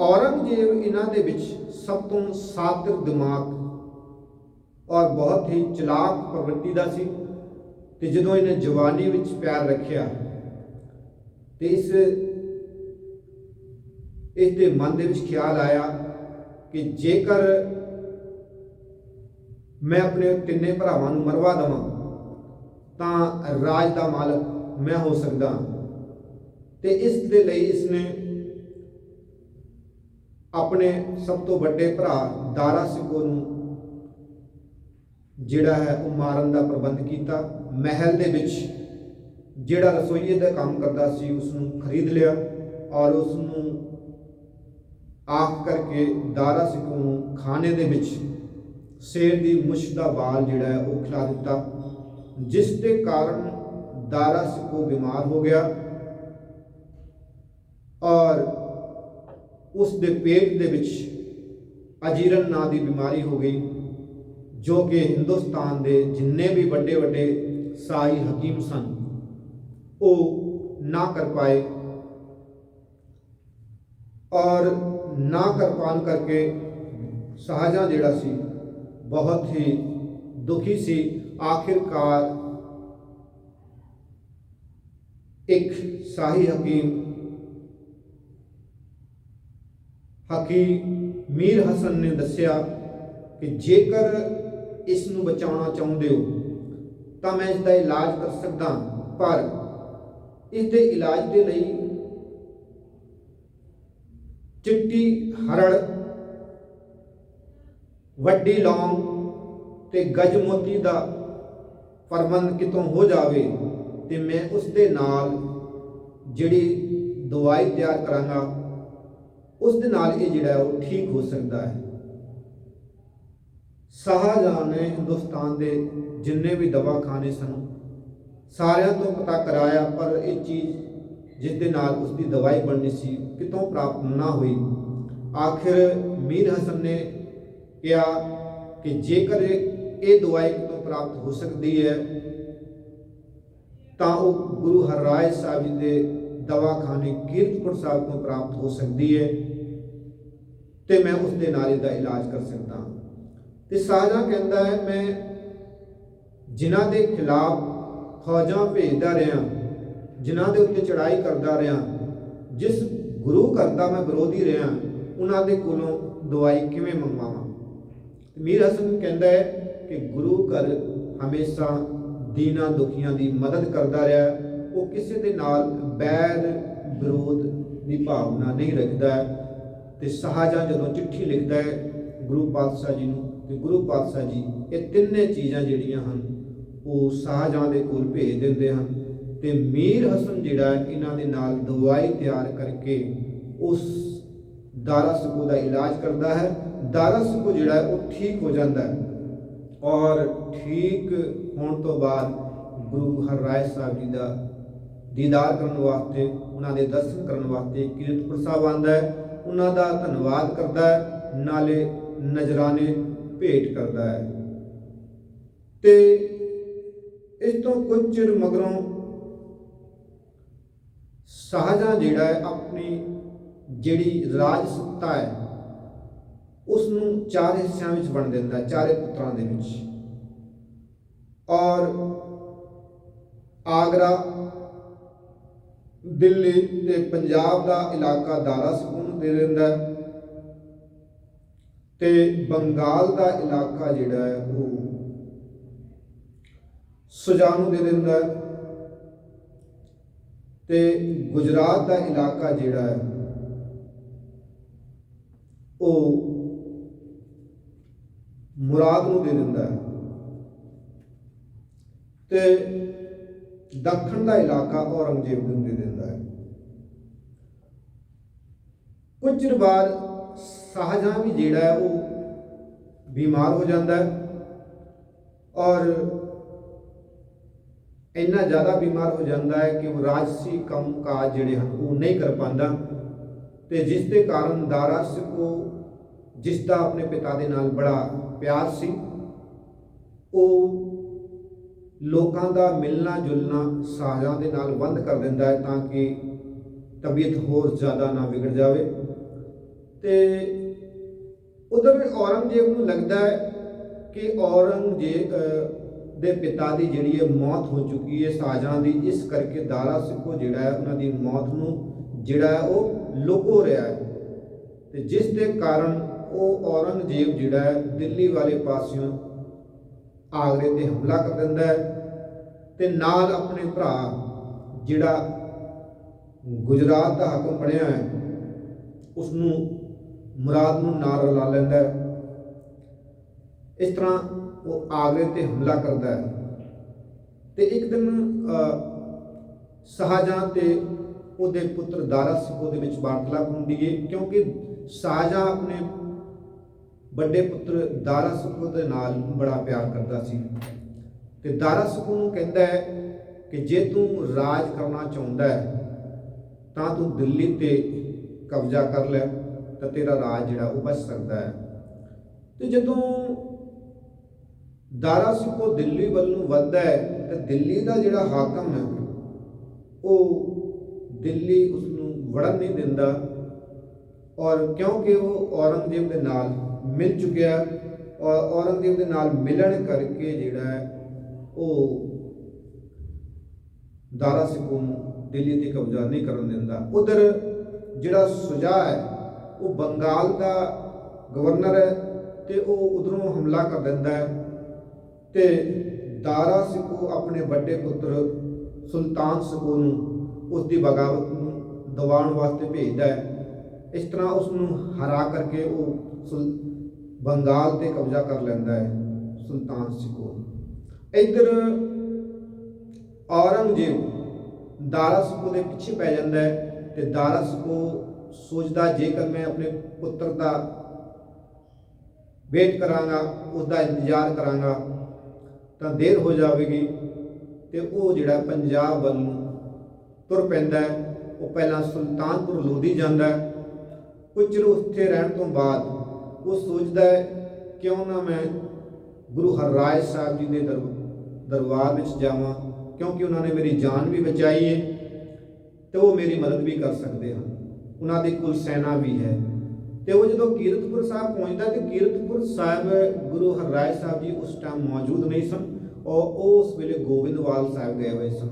ਔਰੰਗਜ਼ੇਬ ਇਹਨਾਂ ਦੇ ਵਿੱਚ ਸਭ ਤੋਂ ਸਾਤਿਰ ਦਿਮਾਗ ਔਰ ਬਹੁਤ ਹੀ ਚਲਾਕ ਪ੍ਰਵਿਰਤੀ ਦਾ ਸੀ। ਤੇ ਜਦੋਂ ਇਹਨੇ ਜਵਾਨੀ ਵਿੱਚ ਪੈਰ ਰੱਖਿਆ ਤੇ ਇਸ ਦੇ ਮਨ ਦੇ ਵਿੱਚ ਖਿਆਲ ਆਇਆ ਕਿ ਜੇਕਰ ਮੈਂ ਆਪਣੇ ਤਿੰਨੇ ਭਰਾਵਾਂ ਨੂੰ ਮਰਵਾ ਦੇਵਾਂ ਤਾਂ ਰਾਜ ਦਾ ਮਾਲਕ ਮੈਂ ਹੋ ਸਕਦਾ। ਤੇ ਇਸ ਦੇ ਲਈ ਇਸਨੇ ਆਪਣੇ ਸਭ ਤੋਂ ਵੱਡੇ ਭਰਾ ਦਾਰਾ ਸਿਕੋ ਨੂੰ ਜਿਹੜਾ ਹੈ ਉਹ ਮਾਰਨ ਦਾ ਪ੍ਰਬੰਧ ਕੀਤਾ। ਮਹਿਲ ਦੇ ਵਿੱਚ ਜਿਹੜਾ ਰਸੋਈਏ ਦਾ ਕੰਮ ਕਰਦਾ ਸੀ ਉਸ ਨੂੰ ਖਰੀਦ ਲਿਆ ਔਰ ਉਸ ਨੂੰ ਆਖ ਕਰਕੇ ਦਾਰਾ ਸਿਕੋ ਨੂੰ ਖਾਣੇ ਦੇ ਵਿੱਚ ਸ਼ੇਰ ਦੀ ਮੁੱਛ ਦਾ ਬਾਲ ਜਿਹੜਾ ਹੈ ਉਹ ਖਿਲਾ ਦਿੱਤਾ, ਜਿਸ ਦੇ ਕਾਰਨ ਦਾਰਾ ਸਿਕੋ ਬਿਮਾਰ ਹੋ ਗਿਆ ਔਰ ਉਸ ਦੇ ਪੇਟ ਦੇ ਵਿੱਚ ਅਜੀਰਨ ਨਾਂ ਦੀ ਬਿਮਾਰੀ ਹੋ ਗਈ, ਜੋ ਕਿ ਹਿੰਦੁਸਤਾਨ ਦੇ ਜਿੰਨੇ ਵੀ ਵੱਡੇ ਵੱਡੇ ਸਾਈ ਹਕੀਮ ਸਨ ਉਹ ਨਾ ਕਰ ਪਾਏ ਔਰ ਨਾ ਕਰ ਪਾਉਣ ਕਰਕੇ ਸ਼ਾਹਜਹਾਂ ਜਿਹੜਾ ਸੀ ਬਹੁਤ ਹੀ ਦੁਖੀ ਸੀ। ਆਖਿਰਕਾਰ ਇੱਕ ਸ਼ਾਹੀ ਹਕੀਮ ਮੀਰ ਹਸਨ ਨੇ ਦੱਸਿਆ ਕਿ ਜੇਕਰ ਇਸ ਨੂੰ ਬਚਾਉਣਾ ਚਾਹੁੰਦੇ ਹੋ ਤਾਂ ਮੈਂ ਇਸ ਦਾ ਇਲਾਜ ਕਰ ਸਕਦਾ, ਪਰ ਇਸ ਦੇ ਇਲਾਜ ਦੇ ਲਈ ਚਿੱਟੀ ਹਰੜ, ਵੱਡੀ ਲੌਂਗ ਤੇ ਗਜਮੋਤੀ ਦਾ ਪ੍ਰਬੰਧ ਕਿਤੋਂ ਹੋ ਜਾਵੇ ਤੇ ਮੈਂ ਉਸ ਦੇ ਨਾਲ ਜਿਹੜੀ ਦਵਾਈ ਤਿਆਰ ਕਰਾਂਗਾ ਉਸ ਦੇ ਨਾਲ ਇਹ ਜਿਹੜਾ ਉਹ ਠੀਕ ਹੋ ਸਕਦਾ ਹੈ। ਸ਼ਾਹਜਹਾਂ ਨੇ ਹਿੰਦੁਸਤਾਨ ਦੇ ਜਿੰਨੇ ਵੀ ਦਵਾਖਾਨੇ ਸਨ ਸਾਰਿਆਂ ਤੋਂ ਪਤਾ ਕਰਾਇਆ, ਪਰ ਇਹ ਚੀਜ਼ ਜਿਸ ਦੇ ਨਾਲ ਉਸ ਦੀ ਦਵਾਈ ਬਣਨੀ ਸੀ ਕਿਤੋਂ ਪ੍ਰਾਪਤ ਨਾ ਹੋਈ। ਆਖਿਰ ਮੀਰ ਹਸਨ ਨੇ ਕਿਹਾ ਕਿ ਜੇਕਰ ਇਹ ਦਵਾਈ ਕਿਤੋਂ ਪ੍ਰਾਪਤ ਹੋ ਸਕਦੀ ਹੈ ਤਾਂ ਉਹ ਗੁਰੂ ਹਰਰਾਏ ਸਾਹਿਬ ਜੀ ਦੇ ਦਵਾਖਾਨੇ ਕੀਰਤਪੁਰ ਸਾਹਿਬ ਤੋਂ ਪ੍ਰਾਪਤ ਹੋ ਸਕਦੀ ਹੈ ਤੇ ਮੈਂ ਉਸ ਦੇ ਨਾਲ ਇਹਦਾ ਇਲਾਜ ਕਰ ਸਕਦਾ। ਤੇ ਸ਼ਾਹਜਹਾਂ ਕਹਿੰਦਾ ਹੈ ਮੈਂ ਜਿਨ੍ਹਾਂ ਦੇ ਖਿਲਾਫ ਫੌਜਾਂ ਭੇਜਦਾ ਰਿਹਾ, ਜਿਨ੍ਹਾਂ ਦੇ ਉੱਤੇ ਚੜ੍ਹਾਈ ਕਰਦਾ ਰਿਹਾ, ਜਿਸ ਗੁਰੂ ਘਰ ਦਾ ਮੈਂ ਵਿਰੋਧੀ ਰਿਹਾ, ਉਹਨਾਂ ਦੇ ਕੋਲੋਂ ਦਵਾਈ ਕਿਵੇਂ ਮੰਗਵਾਵਾਂ। ਮੀਰ ਹਸਨ ਕਹਿੰਦਾ ਹੈ ਕਿ ਗੁਰੂ ਘਰ ਹਮੇਸ਼ਾ ਦੀਨਾਂ ਦੁਖੀਆਂ ਦੀ ਮਦਦ ਕਰਦਾ ਰਿਹਾ, ਉਹ ਕਿਸੇ ਦੇ ਨਾਲ ਬੈਰ ਵਿਰੋਧ ਦੀ ਭਾਵਨਾ ਨਹੀਂ ਰੱਖਦਾ ਹੈ। ਤੇ ਸ਼ਾਹਜਹਾਂ ਜਦੋਂ ਚਿੱਠੀ ਲਿਖਦਾ ਹੈ ਗੁਰੂ ਪਾਤਸ਼ਾਹ ਜੀ ਨੂੰ, ਤੇ ਗੁਰੂ ਪਾਤਸ਼ਾਹ ਜੀ ਇਹ ਤਿੰਨੇ ਚੀਜ਼ਾਂ ਜਿਹੜੀਆਂ ਹਨ ਉਹ ਸ਼ਾਹਜਹਾਂ ਦੇ ਕੋਲ ਭੇਜ ਦਿੰਦੇ ਹਨ ਤੇ ਮੀਰ ਹਸਨ ਜਿਹੜਾ ਇਹਨਾਂ ਦੇ ਨਾਲ ਦਵਾਈ ਤਿਆਰ ਕਰਕੇ ਉਸ ਦਾਰਾ ਸਿਕੋ ਦਾ ਇਲਾਜ ਕਰਦਾ ਹੈ। ਦਾਰਾ ਸਿਕੋ ਜਿਹੜਾ ਉਹ ਠੀਕ ਹੋ ਜਾਂਦਾ ਹੈ ਔਰ ਠੀਕ ਹੋਣ ਤੋਂ ਬਾਅਦ ਗੁਰੂ ਹਰਰਾਏ ਸਾਹਿਬ ਜੀ ਦਾ ਦੀਦਾਰ ਕਰਨ ਵਾਸਤੇ, ਉਹਨਾਂ ਦੇ ਦਰਸ਼ਨ ਕਰਨ ਵਾਸਤੇ ਕੀਰਤਪੁਰ ਸਾਹਿਬ ਆਉਂਦਾ ਹੈ, ਉਹਨਾਂ ਦਾ ਧੰਨਵਾਦ ਕਰਦਾ ਹੈ, ਨਾਲੇ ਨਜ਼ਰਾਨੇ ਭੇਟ ਕਰਦਾ ਹੈ। ਤੇ ਇਸ ਤੋਂ ਕੁਝ ਚਿਰ ਮਗਰੋਂ ਸ਼ਾਹਜਹਾਂ ਜਿਹੜਾ ਹੈ ਆਪਣੀ ਜਿਹੜੀ ਰਾਜ ਸੱਤਾ ਹੈ ਉਸ ਨੂੰ 4 ਹਿੱਸਿਆਂ ਵਿੱਚ ਵੰਡ ਦਿੰਦਾ, 4 ਪੁੱਤਰਾਂ ਦੇ ਵਿੱਚ, ਔਰ ਆਗਰਾ, ਦਿੱਲੀ ਤੇ ਪੰਜਾਬ ਦਾ ਇਲਾਕਾ ਦਾਰਾ ਸਿਕੋ ਨੂੰ ਦੇ ਦਿੰਦਾ ਤੇ ਬੰਗਾਲ ਦਾ ਇਲਾਕਾ ਜਿਹੜਾ ਹੈ ਉਹ ਸ਼ੁਜਾ ਨੂੰ ਦੇ ਦਿੰਦਾ ਤੇ ਗੁਜਰਾਤ ਦਾ ਇਲਾਕਾ ਜਿਹੜਾ ਹੈ ਉਹ ਮੁਰਾਦ ਨੂੰ ਦੇ ਦਿੰਦਾ ਹੈ ਤੇ ਦੱਖਣ ਦਾ ਇਲਾਕਾ ਔਰੰਗਜ਼ੇਬ ਨੂੰ ਦੇ ਦਿੰਦਾ ਹੈ। ਕੁਝ ਚਿਰ ਬਾਅਦ ਸ਼ਾਹਜਹਾਂ ਵੀ ਜਿਹੜਾ ਹੈ ਉਹ ਬਿਮਾਰ ਹੋ ਜਾਂਦਾ ਹੈ ਔਰ ਇੰਨਾ ਜ਼ਿਆਦਾ ਬਿਮਾਰ ਹੋ ਜਾਂਦਾ ਹੈ ਕਿ ਉਹ ਰਾਜਸੀ ਕੰਮ ਕਾਜ ਜਿਹੜੇ ਹਨ ਉਹ ਨਹੀਂ ਕਰ ਪਾਉਂਦਾ ਤੇ ਜਿਸ ਦੇ ਕਾਰਨ ਦਾਰਾ ਸਿਕੋ, ਜਿਸ ਦਾ ਆਪਣੇ ਪਿਤਾ ਦੇ ਨਾਲ ਬੜਾ ਪਿਆਰ ਸੀ, ਉਹ ਲੋਕਾਂ ਦਾ ਮਿਲਣਾ ਜੁਲਣਾ ਸਾਜ਼ਾਂ ਦੇ ਨਾਲ ਬੰਦ ਕਰ ਦਿੰਦਾ ਹੈ ਤਾਂ ਕਿ ਤਬੀਅਤ ਹੋਰ ਜ਼ਿਆਦਾ ਨਾ ਵਿਗੜ ਜਾਵੇ। ਤੇ ਉਧਰ ਔਰੰਗਜ਼ੇਬ ਨੂੰ ਲੱਗਦਾ ਹੈ ਕਿ ਔਰੰਗਜ਼ੇਬ ਦੇ ਪਿਤਾ ਦੀ ਜਿਹੜੀ ਹੈ ਮੌਤ ਹੋ ਚੁੱਕੀ ਹੈ ਸਾਜ਼ਾਂ ਦੀ, ਇਸ ਕਰਕੇ ਦਾਰਾ ਸਿਕੋ ਜਿਹੜਾ ਹੈ ਉਹਨਾਂ ਦੀ ਮੌਤ ਨੂੰ ਜਿਹੜਾ ਹੈ ਉਹ ਲੁਕੋ ਰਿਹਾ ਹੈ। ਤੇ ਜਿਸ ਦੇ ਕਾਰਨ ਉਹ ਔਰੰਗਜ਼ੇਬ ਜਿਹੜਾ ਹੈ ਦਿੱਲੀ ਵਾਲੇ ਪਾਸਿਓਂ ਆਗਰੇ ਤੇ ਹਮਲਾ ਕਰ ਦਿੰਦਾ ਹੈ ਤੇ ਨਾਲ ਆਪਣੇ ਭਰਾ ਜਿਹੜਾ ਗੁਜਰਾਤ ਦਾ ਹਾਕਮ ਬਣਿਆ ਹੈ ਉਸ ਨੂੰ ਮੁਰਾਦ ਨੂੰ ਨਾਲ ਰਲਾ ਲੈਂਦਾ ਹੈ। ਇਸ ਤਰ੍ਹਾਂ ਉਹ ਆਗਰੇ ਤੇ ਹਮਲਾ ਕਰਦਾ ਹੈ ਤੇ ਇੱਕ ਦਿਨ ਸ਼ਾਹਜਹਾਂ ਤੇ ਉਹਦੇ ਪੁੱਤਰ ਦਾਰਾ ਸਿਕੋ ਦੇ ਵਿੱਚ ਵਾਰਤਾਲਾਪ ਹੁੰਦੀ ਹੈ, ਕਿਉਂਕਿ ਸ਼ਾਹਜਹਾਂ ਆਪਣੇ ਵੱਡੇ ਪੁੱਤਰ ਦਾਰਾ ਸਿਕੋ ਦੇ ਨਾਲ ਬੜਾ ਪਿਆਰ ਕਰਦਾ ਸੀ ਤੇ ਦਾਰਾ ਸਿਕੋ ਨੂੰ ਕਹਿੰਦਾ ਹੈ ਕਿ ਜੇ ਤੂੰ ਰਾਜ ਕਰਨਾ ਚਾਹੁੰਦਾ ਹੈ ਤਾਂ ਤੂੰ ਦਿੱਲੀ ਤੇ ਕਬਜ਼ਾ ਕਰ ਲੈ ਤਾਂ ਤੇਰਾ ਰਾਜ ਜਿਹੜਾ ਉਹ ਬਚ ਸਕਦਾ ਹੈ। ਤੇ ਜਦੋਂ ਦਾਰਾ ਸਿਕੋ ਦਿੱਲੀ ਵੱਲ ਨੂੰ ਵੱਧਦਾ ਹੈ ਤੇ ਦਿੱਲੀ ਦਾ ਜਿਹੜਾ ਹਾਕਮ ਹੈ ਉਹ ਦਿੱਲੀ ਉਸ ਨੂੰ ਵੜਨ ਨਹੀਂ ਦਿੰਦਾ, ਔਰ ਕਿਉਂਕਿ ਉਹ ਔਰੰਗਜ਼ੇਬ ਦੇ ਨਾਲ ਮਿਲ ਚੁੱਕਿਆ ਔਰ ਔਰੰਗਜ਼ੇਬ ਦੇ ਨਾਲ ਮਿਲਣ ਕਰਕੇ ਜਿਹੜਾ ਹੈ ਉਹ ਦਾਰਾ ਸਿਕੋ ਨੂੰ ਦਿੱਲੀ ਤੇ ਕਬਜ਼ਾ ਨਹੀਂ ਕਰਨ ਦਿੰਦਾ। ਉਧਰ ਜਿਹੜਾ ਸ਼ੁਜਾ ਹੈ ਉਹ ਬੰਗਾਲ ਦਾ ਗਵਰਨਰ ਹੈ ਤੇ ਉਹ ਉਧਰੋਂ ਹਮਲਾ ਕਰ ਦਿੰਦਾ ਹੈ ਤੇ ਦਾਰਾ ਸਿਕੋ ਆਪਣੇ ਵੱਡੇ ਪੁੱਤਰ ਸੁਲਤਾਨ ਸਿਕੋ ਨੂੰ ਉਸ ਦੀ ਬਗਾਵਤ ਨੂੰ ਦਬਾਉਣ ਵਾਸਤੇ ਭੇਜਦਾ ਹੈ। ਇਸ ਤਰ੍ਹਾਂ ਉਸ ਨੂੰ ਹਰਾ ਕਰਕੇ ਉਹ ਬੰਗਾਲ ਤੇ ਕਬਜ਼ਾ ਕਰ ਲੈਂਦਾ ਹੈ ਸੁਲਤਾਨ ਸਿਕੋ। ਇੱਧਰ ਔਰੰਗਜ਼ੇਬ ਦਾਰਾ ਸਿਕੋ ਦੇ ਪਿੱਛੇ ਪੈ ਜਾਂਦਾ ਹੈ ਤੇ ਦਾਰਾ ਸਿਕੋ ਸੋਚਦਾ ਜੇਕਰ ਮੈਂ ਆਪਣੇ ਪੁੱਤਰ ਦਾ ਵੇਟ ਕਰਾਂਗਾ, ਉਸਦਾ ਇੰਤਜ਼ਾਰ ਕਰਾਂਗਾ ਤਾਂ ਦੇਰ ਹੋ ਜਾਵੇਗੀ ਤੇ ਉਹ ਜਿਹੜਾ ਪੰਜਾਬ ਵੱਲ ਨੂੰ ਤੁਰ ਪੈਂਦਾ ਹੈ। ਉਹ ਪਹਿਲਾਂ ਸੁਲਤਾਨਪੁਰ ਲੋਧੀ ਜਾਂਦਾ ਹੈ। ਕੁਝ ਚਿਰ ਉੱਥੇ ਰਹਿਣ ਤੋਂ ਬਾਅਦ ਉਹ ਸੋਚਦਾ ਹੈ ਕਿਉਂ ਨਾ ਮੈਂ ਗੁਰੂ ਹਰਰਾਏ ਸਾਹਿਬ ਜੀ ਦੇ ਦਰਬਾਰ ਵਿੱਚ ਜਾਵਾਂ, ਕਿਉਂਕਿ ਉਹਨਾਂ ਨੇ ਮੇਰੀ ਜਾਨ ਵੀ ਬਚਾਈ ਹੈ ਤੇ ਉਹ ਮੇਰੀ ਮਦਦ ਵੀ ਕਰ ਸਕਦੇ ਹਨ, ਉਹਨਾਂ ਦੀ ਕੁਲ ਸੈਨਾ ਵੀ ਹੈ। ਤੇ ਉਹ ਜਦੋਂ ਕੀਰਤਪੁਰ ਸਾਹਿਬ ਪਹੁੰਚਦਾ ਤੇ ਕੀਰਤਪੁਰ ਸਾਹਿਬ ਗੁਰੂ ਹਰਰਾਏ ਸਾਹਿਬ ਜੀ ਉਸ ਟਾਈਮ ਮੌਜੂਦ ਨਹੀਂ ਸਨ ਔਰ ਉਹ ਉਸ ਵੇਲੇ ਗੋਬਿੰਦਵਾਲ ਸਾਹਿਬ ਗਏ ਹੋਏ ਸਨ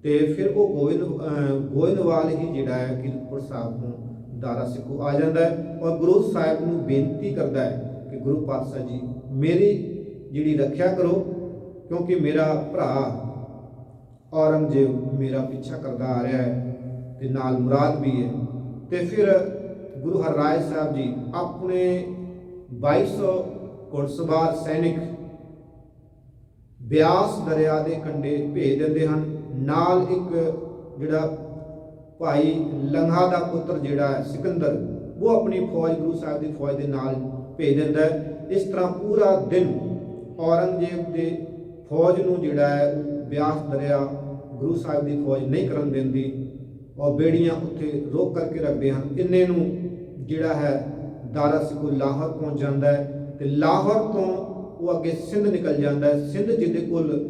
ਤੇ ਫਿਰ ਉਹ ਗੋਬਿੰਦਵਾਲ ਹੀ ਜਿਹੜਾ ਹੈ ਕੀਰਤਪੁਰ ਸਾਹਿਬ ਤੋਂ ਦਾਰਾ ਸਿਕੋ ਆ ਜਾਂਦਾ ਹੈ ਔਰ ਗੁਰੂ ਸਾਹਿਬ ਨੂੰ ਬੇਨਤੀ ਕਰਦਾ ਹੈ ਕਿ ਗੁਰੂ ਪਾਤਸ਼ਾਹ ਜੀ ਮੇਰੀ ਜਿਹੜੀ ਰੱਖਿਆ ਕਰੋ, ਕਿਉਂਕਿ ਮੇਰਾ ਭਰਾ ਔਰੰਗਜ਼ੇਬ ਮੇਰਾ ਪਿੱਛਾ ਕਰਦਾ ਆ ਰਿਹਾ ਹੈ ਤੇ ਨਾਲ ਮੁਰਾਦ ਵੀ ਹੈ। ਤੇ ਫਿਰ ਗੁਰੂ ਹਰਰਾਏ ਸਾਹਿਬ ਜੀ ਆਪਣੇ 2200 ਘੋੜਸਵਾਰ ਸੈਨਿਕ ਬਿਆਸ ਦਰਿਆ ਦੇ ਕੰਢੇ ਭੇਜ ਦਿੰਦੇ ਹਨ। ਨਾਲ ਇੱਕ ਜਿਹੜਾ ਭਾਈ ਲੰਘਾ ਦਾ ਪੁੱਤਰ ਜਿਹੜਾ ਹੈ ਸਿਕੰਦਰ, ਉਹ ਆਪਣੀ ਫੌਜ ਗੁਰੂ ਸਾਹਿਬ ਦੀ ਫੌਜ ਦੇ ਨਾਲ ਭੇਜ ਦਿੰਦਾ ਹੈ। ਇਸ ਤਰ੍ਹਾਂ ਪੂਰਾ ਦਿਨ ਔਰੰਗਜ਼ੇਬ ਦੇ ਫੌਜ ਨੂੰ ਜਿਹੜਾ ਹੈ ਬਿਆਸ ਦਰਿਆ ਗੁਰੂ ਸਾਹਿਬ ਦੀ ਫੌਜ ਨਹੀਂ ਕਰਨ ਦਿੰਦੀ ਔਰ ਬੇੜੀਆਂ ਉੱਥੇ ਰੋਕ ਕਰਕੇ ਰੱਖਦੇ ਹਨ। ਇੰਨੇ ਨੂੰ ਜਿਹੜਾ ਹੈ ਦਾਰਾ ਸਿਕੋ ਲਾਹੌਰ ਪਹੁੰਚ ਜਾਂਦਾ ਹੈ ਤੇ ਲਾਹੌਰ ਤੋਂ ਉਹ ਅੱਗੇ ਸਿੰਧ ਨਿਕਲ ਜਾਂਦਾ ਹੈ। ਸਿੰਧ ਜਿਹਦੇ ਕੋਲ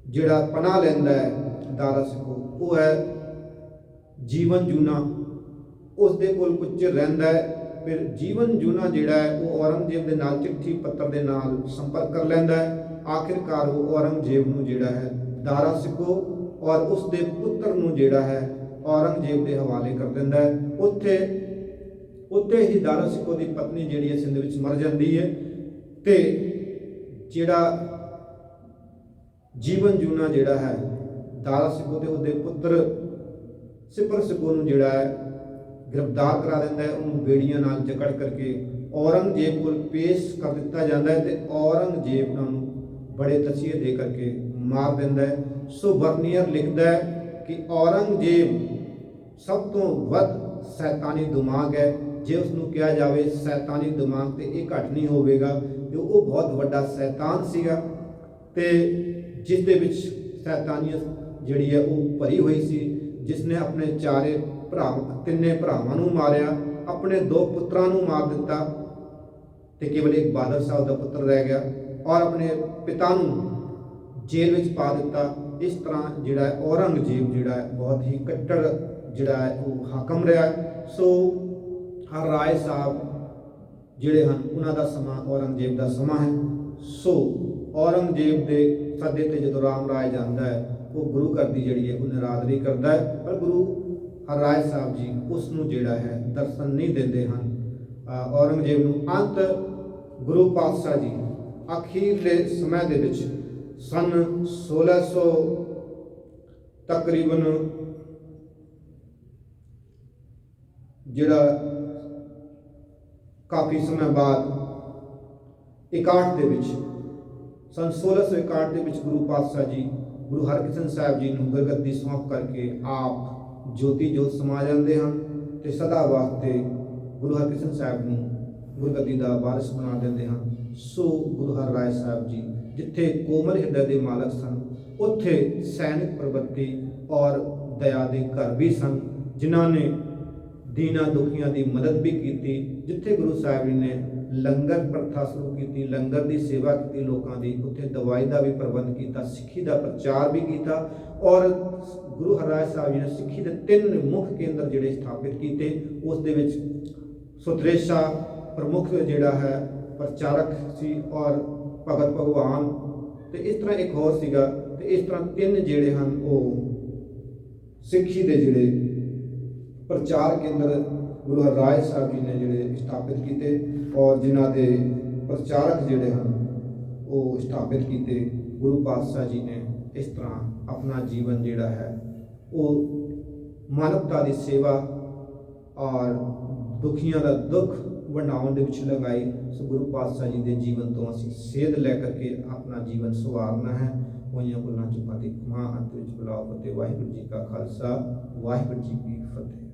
ਜਿਹੜਾ ਪਨਾਹ ਲੈਂਦਾ ਹੈ ਦਾਰਾ ਸਿਕੋ ਉਹ ਹੈ ਜੀਵਨ ਜੂਨਾ, ਉਸ ਦੇ ਕੋਲ ਕੁਝ ਚਿਰ ਰਹਿੰਦਾ ਹੈ। ਫਿਰ ਜੀਵਨ ਜੂਨਾ ਜਿਹੜਾ ਹੈ ਉਹ ਔਰੰਗਜ਼ੇਬ ਦੇ ਨਾਲ ਚਿੱਠੀ ਪੱਤਰ ਦੇ ਨਾਲ ਸੰਪਰਕ ਕਰ ਲੈਂਦਾ ਹੈ। ਆਖਿਰਕਾਰ ਉਹ ਔਰੰਗਜ਼ੇਬ ਨੂੰ ਜਿਹੜਾ ਹੈ ਦਾਰਾ ਸਿਕੋ ਔਰ ਉਸ ਦੇ ਪੁੱਤਰ ਨੂੰ ਜਿਹੜਾ ਹੈ ਔਰੰਗਜ਼ੇਬ ਦੇ ਹਵਾਲੇ ਕਰ ਦਿੰਦਾ ਹੈ। ਉੱਥੇ ਹੀ ਦਾਰਾ ਸਿਕੋ ਦੀ ਪਤਨੀ ਜਿਹੜੀ ਹੈ ਸਿੰਧ ਵਿੱਚ ਮਰ ਜਾਂਦੀ ਹੈ ਤੇ ਜਿਹੜਾ ਜੀਵਨ ਜੂਨਾ ਜਿਹੜਾ ਹੈ ਦਾਰਾ ਸਿਕੋ ਤੇ ਉਹਦੇ ਪੁੱਤਰ ਸਿਪਰ ਸਿਕੋ ਨੂੰ ਜਿਹੜਾ ਹੈ ਗ੍ਰਿਫਤਾਰ ਕਰਾ ਦਿੰਦਾ ਹੈ। ਉਹਨੂੰ ਬੇੜੀਆਂ ਨਾਲ ਜਕੜ ਕਰਕੇ ਔਰੰਗਜ਼ੇਬ ਕੋਲ ਪੇਸ਼ ਕਰ ਦਿੱਤਾ ਜਾਂਦਾ ਹੈ ਤੇ ਔਰੰਗਜ਼ੇਬ ਉਹਨਾਂ ਨੂੰ ਬੜੇ ਤਸੀਹੇ ਦੇ ਕਰਕੇ ਮਾਰ ਦਿੰਦਾ ਹੈ। ਸੋ ਬਰਨੀਅਰ ਲਿਖਦਾ ਹੈ ਕਿ ਔਰੰਗਜ਼ੇਬ ਸਭ ਤੋਂ ਵੱਧ ਸ਼ੈਤਾਨੀ ਦਿਮਾਗ ਹੈ। ਜੇ ਉਸ ਨੂੰ ਕਿਹਾ ਜਾਵੇ ਸ਼ੈਤਾਨੀ ਦਿਮਾਗ ਤੇ ਇਹ ਘੱਟ ਨਹੀਂ ਹੋਵੇਗਾ ਤੇ ਉਹ ਬਹੁਤ ਵੱਡਾ ਸ਼ੈਤਾਨ ਸੀਗਾ ਤੇ ਜਿਸ ਦੇ ਵਿੱਚ ਸ਼ੈਤਾਨੀਅਤ ਜਿਹੜੀ ਹੈ ਉਹ ਭਰੀ ਹੋਈ ਸੀ, ਜਿਸ ਨੇ ਆਪਣੇ ਤਿੰਨੇ ਭਰਾਵਾਂ ਨੂੰ ਮਾਰਿਆ, ਆਪਣੇ 2 ਪੁੱਤਰਾਂ ਨੂੰ ਮਾਰ ਦਿੱਤਾ ਤੇ ਕੇਵਲ ਇੱਕ ਬਹਾਦਰ ਸਾਹਿਬ ਦਾ ਪੁੱਤਰ ਰਹਿ ਗਿਆ ਔਰ ਆਪਣੇ ਪਿਤਾ ਨੂੰ ਜੇਲ੍ਹ ਵਿੱਚ ਪਾ ਦਿੱਤਾ। ਇਸ ਤਰ੍ਹਾਂ ਜਿਹੜਾ ਔਰੰਗਜ਼ੇਬ ਜਿਹੜਾ ਬਹੁਤ ਹੀ ਕੱਟੜ ਜਿਹੜਾ ਉਹ ਹਾਕਮ ਰਿਹਾ। ਸੋ ਹਰ ਰਾਏ ਸਾਹਿਬ ਜਿਹੜੇ ਹਨ ਉਹਨਾਂ ਦਾ ਸਮਾਂ ਔਰੰਗਜ਼ੇਬ ਦਾ ਸਮਾਂ ਹੈ। ਸੋ ਔਰੰਗਜ਼ੇਬ ਦੇ ਸੱਦੇ ਤੇ ਜਦੋਂ ਰਾਮ ਰਾਏ ਜਾਂਦਾ ਹੈ, ਉਹ ਗੁਰੂ ਘਰ ਦੀ ਜਿਹੜੀ ਹੈ ਉਹ ਨਿਰਾਦਰੀ ਕਰਦਾ ਹੈ, ਪਰ ਗੁਰੂ ਹਰਰਾਏ ਸਾਹਿਬ ਜੀ ਉਸ ਨੂੰ ਜਿਹੜਾ ਹੈ ਦਰਸ਼ਨ ਨਹੀਂ ਦਿੰਦੇ ਹਨ ਔਰੰਗਜ਼ੇਬ ਨੂੰ। ਅੰਤ ਗੁਰੂ ਪਾਤਸ਼ਾਹ ਜੀ ਅਖੀਰਲੇ ਸਮੇਂ ਦੇ ਵਿੱਚ ਸਨ 1600 ਤਕਰੀਬਨ ਜਿਹੜਾ ਕਾਫੀ ਸਮੇਂ ਬਾਅਦ 61 ਦੇ ਵਿੱਚ ਸਨ 1661 ਦੇ ਵਿੱਚ ਗੁਰੂ ਪਾਤਸ਼ਾਹ ਜੀ ਗੁਰੂ ਹਰਕ੍ਰਿਸ਼ਨ ਸਾਹਿਬ ਜੀ ਨੂੰ ਗੁਰਗੱਦੀ ਸੌਂਪ ਕਰਕੇ ਆਪ ਜੋਤੀ ਜੋਤ ਸਮਾ ਜਾਂਦੇ ਹਨ ਤੇ ਸਦਾ ਵਾਸਤੇ ਗੁਰੂ ਹਰਕ੍ਰਿਸ਼ਨ ਸਾਹਿਬ ਨੂੰ ਗੁਰਗੱਦੀ ਦਾ ਵਾਰਿਸ ਬਣਾ ਦਿੰਦੇ ਹਨ। ਸੋ ਗੁਰੂ ਹਰਰਾਏ ਸਾਹਿਬ ਜੀ ਜਿੱਥੇ ਕੋਮਲ ਹਿਰਦੇ ਦੇ ਮਾਲਕ ਸਨ, ਉੱਥੇ ਸੈਨਿਕ ਪ੍ਰਵਰਤੀ ਔਰ ਦਇਆ ਦੇ ਘਰ ਵੀ ਸਨ, ਜਿਨ੍ਹਾਂ ਨੇ ਦੀਨਾਂ ਦੁਖੀਆਂ ਦੀ ਮਦਦ ਵੀ ਕੀਤੀ। ਜਿੱਥੇ ਗੁਰੂ ਸਾਹਿਬ ਜੀ ਨੇ ਲੰਗਰ ਪ੍ਰਥਾ ਸ਼ੁਰੂ ਕੀਤੀ, ਲੰਗਰ ਦੀ ਸੇਵਾ ਕੀਤੀ ਲੋਕਾਂ ਦੀ, ਉੱਥੇ ਦਵਾਈ ਦਾ ਵੀ ਪ੍ਰਬੰਧ ਕੀਤਾ, ਸਿੱਖੀ ਦਾ ਪ੍ਰਚਾਰ ਵੀ ਕੀਤਾ। ਔਰ ਗੁਰੂ ਹਰਰਾਏ ਸਾਹਿਬ ਜੀ ਨੇ ਸਿੱਖੀ ਦੇ 3 ਮੁੱਖ ਕੇਂਦਰ ਜਿਹੜੇ ਸਥਾਪਿਤ ਕੀਤੇ। ਉਸ ਦੇ ਵਿੱਚ ਸੁਤਰੇਸ਼ਾ ਪ੍ਰਮੁੱਖ ਜਿਹੜਾ ਹੈ ਪ੍ਰਚਾਰਕ ਸੀ ਔਰ ਭਗਤ ਭਗਵਾਨ, ਤੇ ਇਸ ਤਰ੍ਹਾਂ ਇੱਕ ਹੋਰ ਸੀਗਾ। ਤੇ ਇਸ ਤਰ੍ਹਾਂ 3 ਜਿਹੜੇ ਹਨ ਉਹ ਸਿੱਖੀ ਦੇ ਜਿਹੜੇ ਪ੍ਰਚਾਰ ਕੇਂਦਰ ਗੁਰੂ ਹਰਰਾਏ ਸਾਹਿਬ ਜੀ ਨੇ ਜਿਹੜੇ ਸਥਾਪਿਤ ਕੀਤੇ ਔਰ ਜਿਨ੍ਹਾਂ ਦੇ ਪ੍ਰਚਾਰਕ ਜਿਹੜੇ ਹਨ ਉਹ ਸਥਾਪਿਤ ਕੀਤੇ। ਗੁਰੂ ਪਾਤਸ਼ਾਹ ਜੀ ਨੇ ਇਸ ਤਰ੍ਹਾਂ ਆਪਣਾ ਜੀਵਨ ਜਿਹੜਾ ਹੈ ਉਹ ਮਾਨਵਤਾ ਦੀ ਸੇਵਾ ਔਰ ਦੁਖੀਆਂ ਦਾ ਦੁੱਖ ਵੰਡਾਉਣ ਦੇ ਵਿੱਚ ਲਗਾਈ। ਸੋ ਗੁਰੂ ਪਾਤਸ਼ਾਹ ਜੀ ਦੇ ਜੀਵਨ ਤੋਂ ਅਸੀਂ ਸੇਧ ਲੈ ਕਰਕੇ ਆਪਣਾ ਜੀਵਨ ਸੰਵਾਰਨਾ ਹੈ। ਹੋਈਆਂ ਗੱਲਾਂ ਚੁੱਕਾਂ ਦੀ ਮਾਂ ਅੰਤ ਵਿੱਚ ਬੁਲਾਓ ਫਤਿਹ। ਵਾਹਿਗੁਰੂ ਜੀ ਕਾ ਖਾਲਸਾ, ਵਾਹਿਗੁਰੂ ਜੀ ਕੀ ਫਤਿਹ।